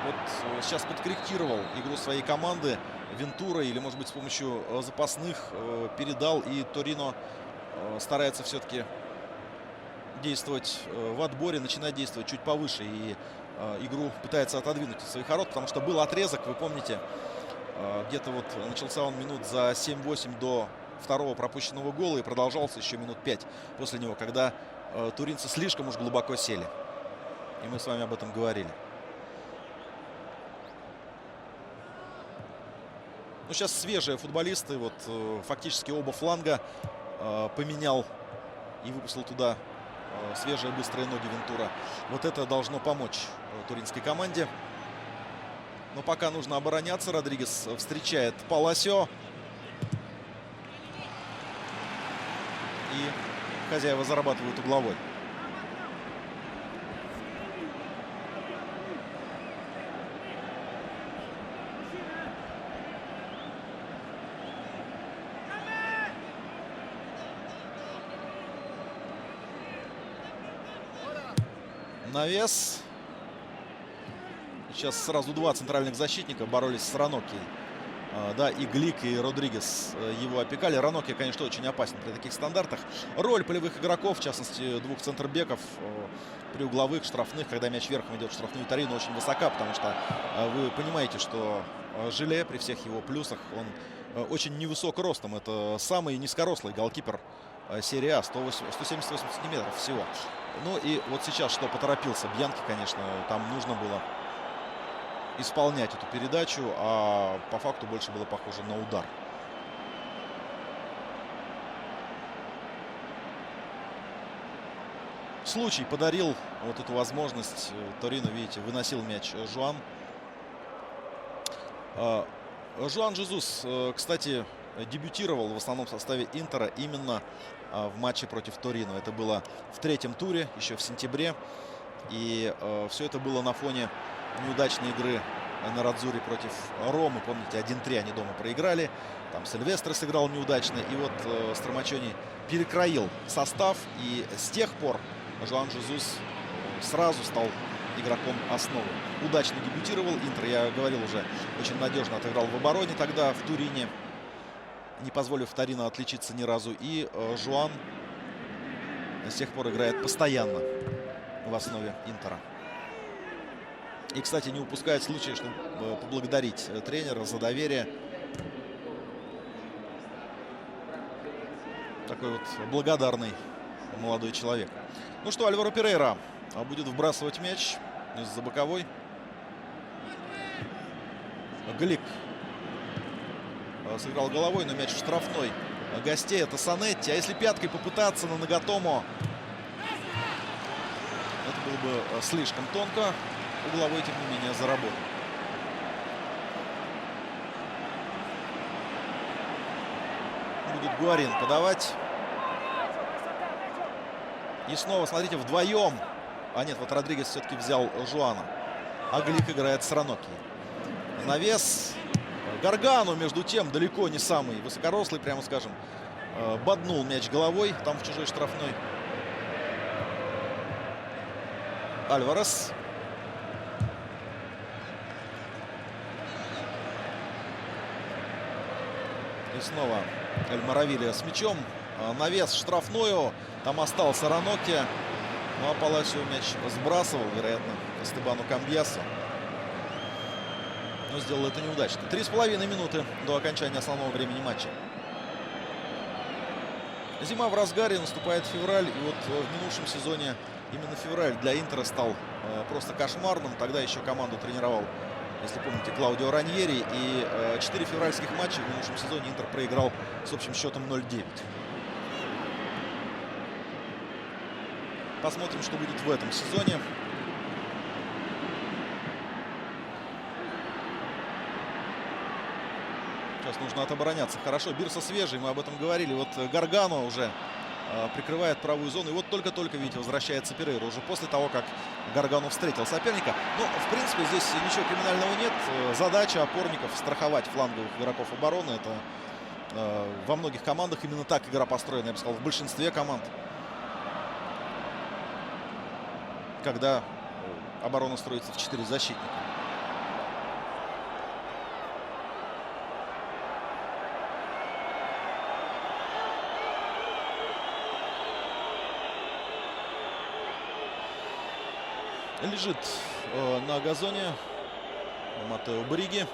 вот сейчас подкорректировал игру своей команды Вентура, или, может быть, с помощью запасных передал, и Торино старается все-таки действовать в отборе, начинать действовать чуть повыше, и игру пытается отодвинуть от своих ворот, потому что был отрезок, вы помните, где-то вот начался он минут за 7-8 до второго пропущенного гола и продолжался еще минут 5 после него, когда туринцы слишком уж глубоко сели. И мы с вами об этом говорили. Ну, сейчас свежие футболисты. Вот фактически оба фланга поменял и выпустил туда свежие быстрые ноги Вентура. Вот это должно помочь туринской команде. Но пока нужно обороняться. Родригес встречает Паласио. И хозяева зарабатывают угловой. Навес. Сейчас сразу два центральных защитника боролись с Раноки. Да, и Глик, и Родригес его опекали. Раноки, конечно, очень опасен при таких стандартах. Роль полевых игроков, в частности, двух центрбеков при угловых, штрафных, когда мяч верхом идет в штрафную Торино, очень высока, потому что вы понимаете, что Жиле при всех его плюсах, он очень невысок ростом. Это самый низкорослый голкипер серии А, 178 сантиметров всего. Ну и вот сейчас что поторопился Бьянки, конечно, там нужно было исполнять эту передачу, а по факту больше было похоже на удар. Случай подарил вот эту возможность Торино, видите, выносил мяч Жуан. Жуан Жезус, кстати, дебютировал в основном составе Интера именно в матче против Торино. Это было в третьем туре, еще в сентябре. И все это было на фоне неудачной игры на Радзуре против Ромы. Помните, 1-3 они дома проиграли. Там Сильвестре сыграл неудачно. И вот Страмачони перекроил состав. И с тех пор Жуан Жезус сразу стал игроком основы. Удачно дебютировал. Интер, я говорил уже, очень надежно отыграл в обороне тогда в Турине, не позволив Торино отличиться ни разу. И Жуан с тех пор играет постоянно в основе Интера. И, кстати, не упускает случая, чтобы поблагодарить тренера за доверие. Такой вот благодарный молодой человек. Ну что, Альваро Перейра будет вбрасывать мяч из-за боковой. Глик сыграл головой, но мяч в штрафной гостей. Это Санетти. А если пяткой попытаться на Нагатомо, это было бы слишком тонко. Угловой, тем не менее, заработал. Будет Гуарин подавать. И снова, смотрите, вдвоем. А нет, вот Родригес все-таки взял Жуана. А Глик играет с Раноки. Навес. Гаргану, между тем, далеко не самый высокорослый, прямо скажем. Боднул мяч головой там в чужой штрафной. Альварес. И снова Эль Моравилья с мячом. Навес в штрафную. Там остался Раноки. Ну а Паласио мяч сбрасывал, вероятно, Эстебану Камбьясу. Но сделал это неудачно. 3,5 минуты до окончания основного времени матча. Зима в разгаре, наступает февраль. И вот в минувшем сезоне именно февраль для Интера стал просто кошмарным. Тогда еще команду тренировал, если помните, Клаудио Раньери. И 4 февральских матча в минувшем сезоне Интер проиграл с общим счетом 0-9. Посмотрим, что будет в этом сезоне. Сейчас нужно отобороняться. Хорошо, Бирса свежий, мы об этом говорили. Вот Гаргано уже прикрывает правую зону. И вот только-только, видите, возвращается Перейра. Уже после того, как Гаргано встретил соперника. Ну, в принципе, здесь ничего криминального нет. Задача опорников страховать фланговых игроков обороны. Это во многих командах именно так игра построена, я бы сказал, в большинстве команд. Когда оборона строится в 4 защитника. Лежит на газоне Матео Бриги.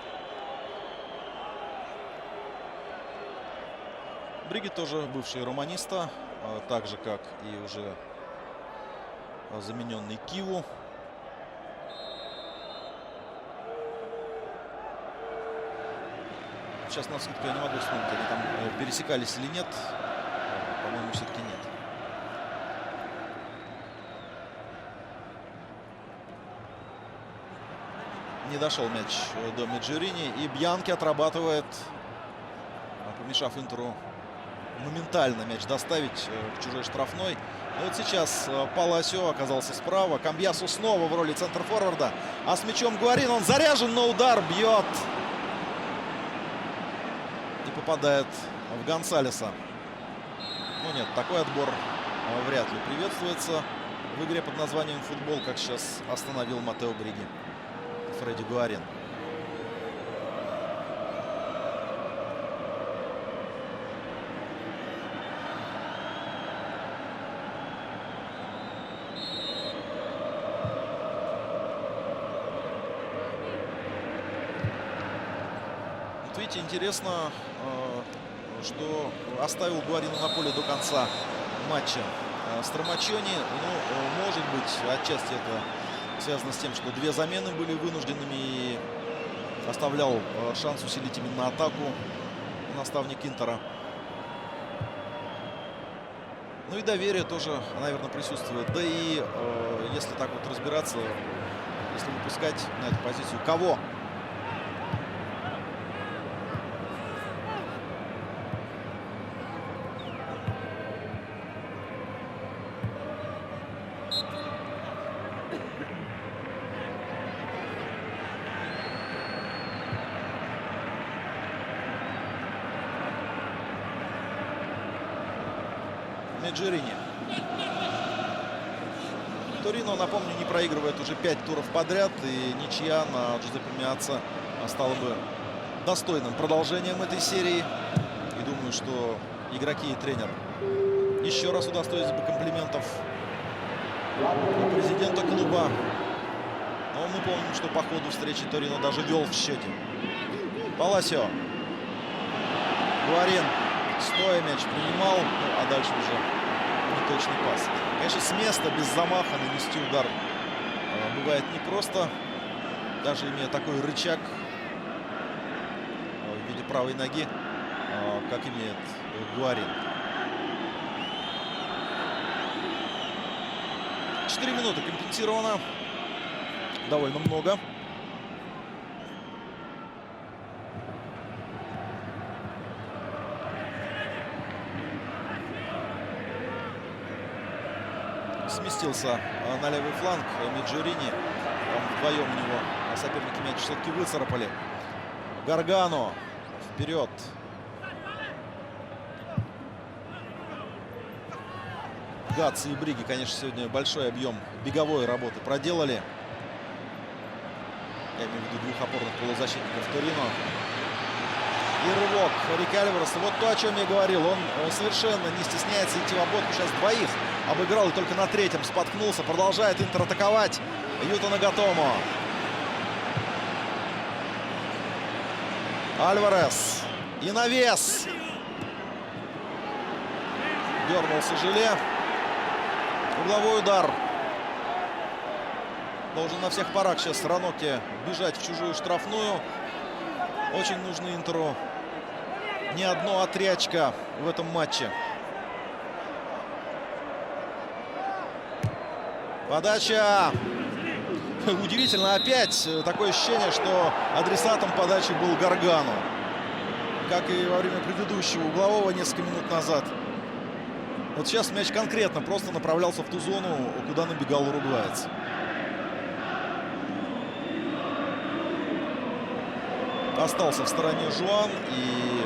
Бриги тоже бывший романиста, так же как и уже замененный Киву. Сейчас, на скидку, я не могу вспомнить, они там пересекались или нет. По-моему, все-таки нет. Не дошел мяч до Меджерини. И Бьянки отрабатывает, помешав Интеру моментально мяч доставить к чужой штрафной. И вот сейчас Паласио оказался справа. Камбьясу снова в роли центр-форварда. А с мячом Гуарин. Он заряжен на удар. Бьет. И попадает в Гонсалеса. Ну нет, такой отбор вряд ли приветствуется в игре под названием футбол, как сейчас остановил Матео Бриги Фредди Гуарин. Вот видите, интересно, что оставил Гуарину на поле до конца матча Стромачони. Ну, может быть, отчасти это связано с тем, что две замены были вынужденными и оставлял шанс усилить именно атаку наставник Интера. Ну и доверие тоже, наверное, присутствует. Да и если так вот разбираться, если выпускать на эту позицию кого? Меджерини. Торино, напомню, не проигрывает уже 5 туров подряд. И ничья на Джузеппе Меацца стала бы достойным продолжением этой серии. И думаю, что игроки и тренер еще раз удостоились бы комплиментов у президента клуба. Но мы помним, что по ходу встречи Торино даже вел в счете. Паласио. Гуарин стоя мяч принимал, а дальше уже неточный пас. Конечно, с места, без замаха нанести удар бывает непросто. Даже имея такой рычаг в виде правой ноги, как имеет Гуарин. 4 минуты компенсировано. Довольно много. Сместился на левый фланг Меджерини. Вдвоем у него соперники мяч все-таки выцарапали. Гаргано вперед. Гатс и Бриги, конечно, сегодня большой объем беговой работы проделали. Я имею в виду двух опорных полузащитников Торино. И рывок Рики Альвареса. Вот то, о чем я говорил. Он совершенно не стесняется идти в обводку. Сейчас двоих обыграл и только на третьем споткнулся. Продолжает Интер атаковать. Юта Нагатомо. Альварес. И навес. Дернулся Желе. Угловой удар. Должен на всех парах сейчас Ранокки бежать в чужую штрафную. Очень нужно Интеру не одно, а 3 очка в этом матче. Подача. Удивительно, опять такое ощущение, что адресатом подачи был Гаргано. Как и во время предыдущего углового несколько минут назад. Вот сейчас мяч конкретно просто направлялся в ту зону, куда набегал уругваец. Остался в стороне Жуан и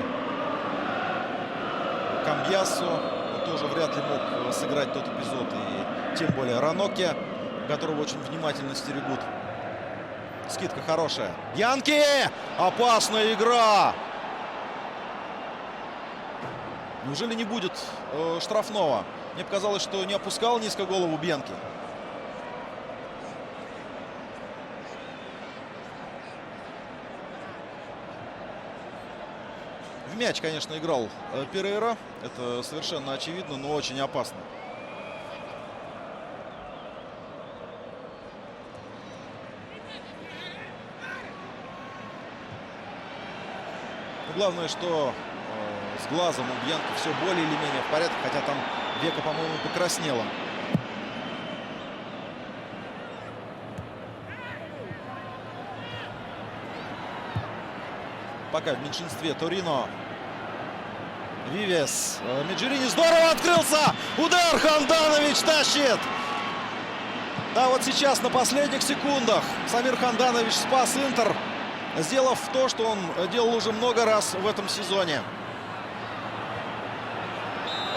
Камбьясо тоже вряд ли мог сыграть тот эпизод. И тем более Ранокки, которого очень внимательно стерегут. Скидка хорошая. Бьянки! Опасная игра! Неужели не будет штрафного? Мне показалось, что не опускал низко голову Бьянки. В мяч, конечно, играл Перейра. Это совершенно очевидно, но очень опасно. Главное, что с глазом у Бьянки все более или менее в порядке, хотя там века, по-моему, покраснело. Пока в меньшинстве Торино. Вивес. Меджерини здорово открылся. Удар, Ханданович тащит. Да, вот сейчас на последних секундах Самир Ханданович спас Интер, сделав то, что он делал уже много раз в этом сезоне.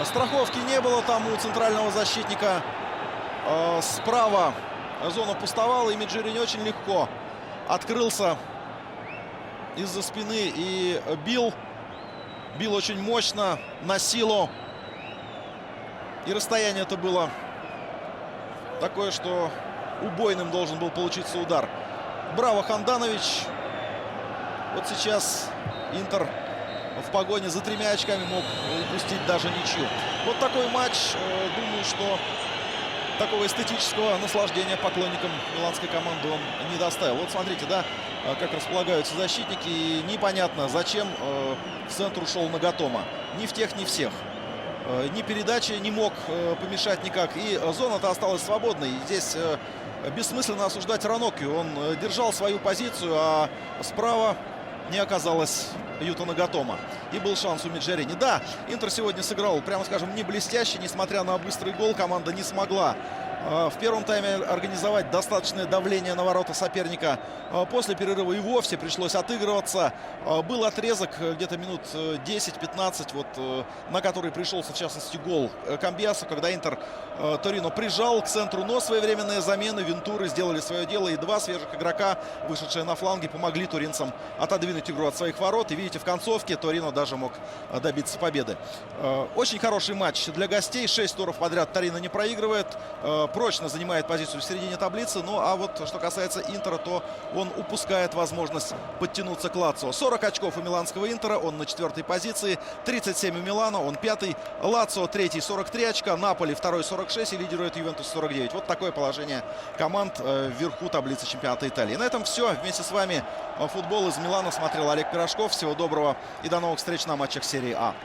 Страховки не было там у центрального защитника. Справа зона пустовала, и Меджерини очень легко открылся из-за спины и бил. Бил очень мощно, на силу. И расстояние это было такое, что убойным должен был получиться удар. Браво, Ханданович. Вот сейчас Интер в погоне за 3 очками мог упустить даже ничью. Вот такой матч. Думаю, что такого эстетического наслаждения поклонникам миланской команды он не доставил. Вот смотрите, да, как располагаются защитники. И непонятно, зачем в центр ушел Нагатома. Ни в тех, ни всех. Ни передачи не мог помешать никак. И зона-то осталась свободной. И здесь бессмысленно осуждать Раноккио. Он держал свою позицию, а справа не оказалось Юто Нагатома. И был шанс у Миджерини. Да, Интер сегодня сыграл, прямо скажем, не блестяще. Несмотря на быстрый гол, команда не смогла в первом тайме организовать достаточное давление на ворота соперника. После перерыва и вовсе пришлось отыгрываться. Был отрезок где-то минут 10-15, вот, на который пришелся в частности гол Камбиасу, когда Интер Торино прижал к центру, но своевременные замены Вентуры сделали свое дело. И два свежих игрока, вышедшие на фланге, помогли туринцам отодвинуть игру от своих ворот. И видите, в концовке Торино даже мог добиться победы. Очень хороший матч для гостей. 6 туров подряд Торино не проигрывает. Прочно занимает позицию в середине таблицы. Ну а вот что касается Интера, то он упускает возможность подтянуться к Лацио. 40 очков у миланского Интера, он на 4-й позиции. 37 у Милана, он 5-й. Лацио 3-й, 43 очка. Наполи 2-й, 46 и лидирует Ювентус 49. Вот такое положение команд вверху таблицы чемпионата Италии. На этом все. Вместе с вами футбол из Милана смотрел Олег Пирожков. Всего доброго и до новых встреч на матчах серии А.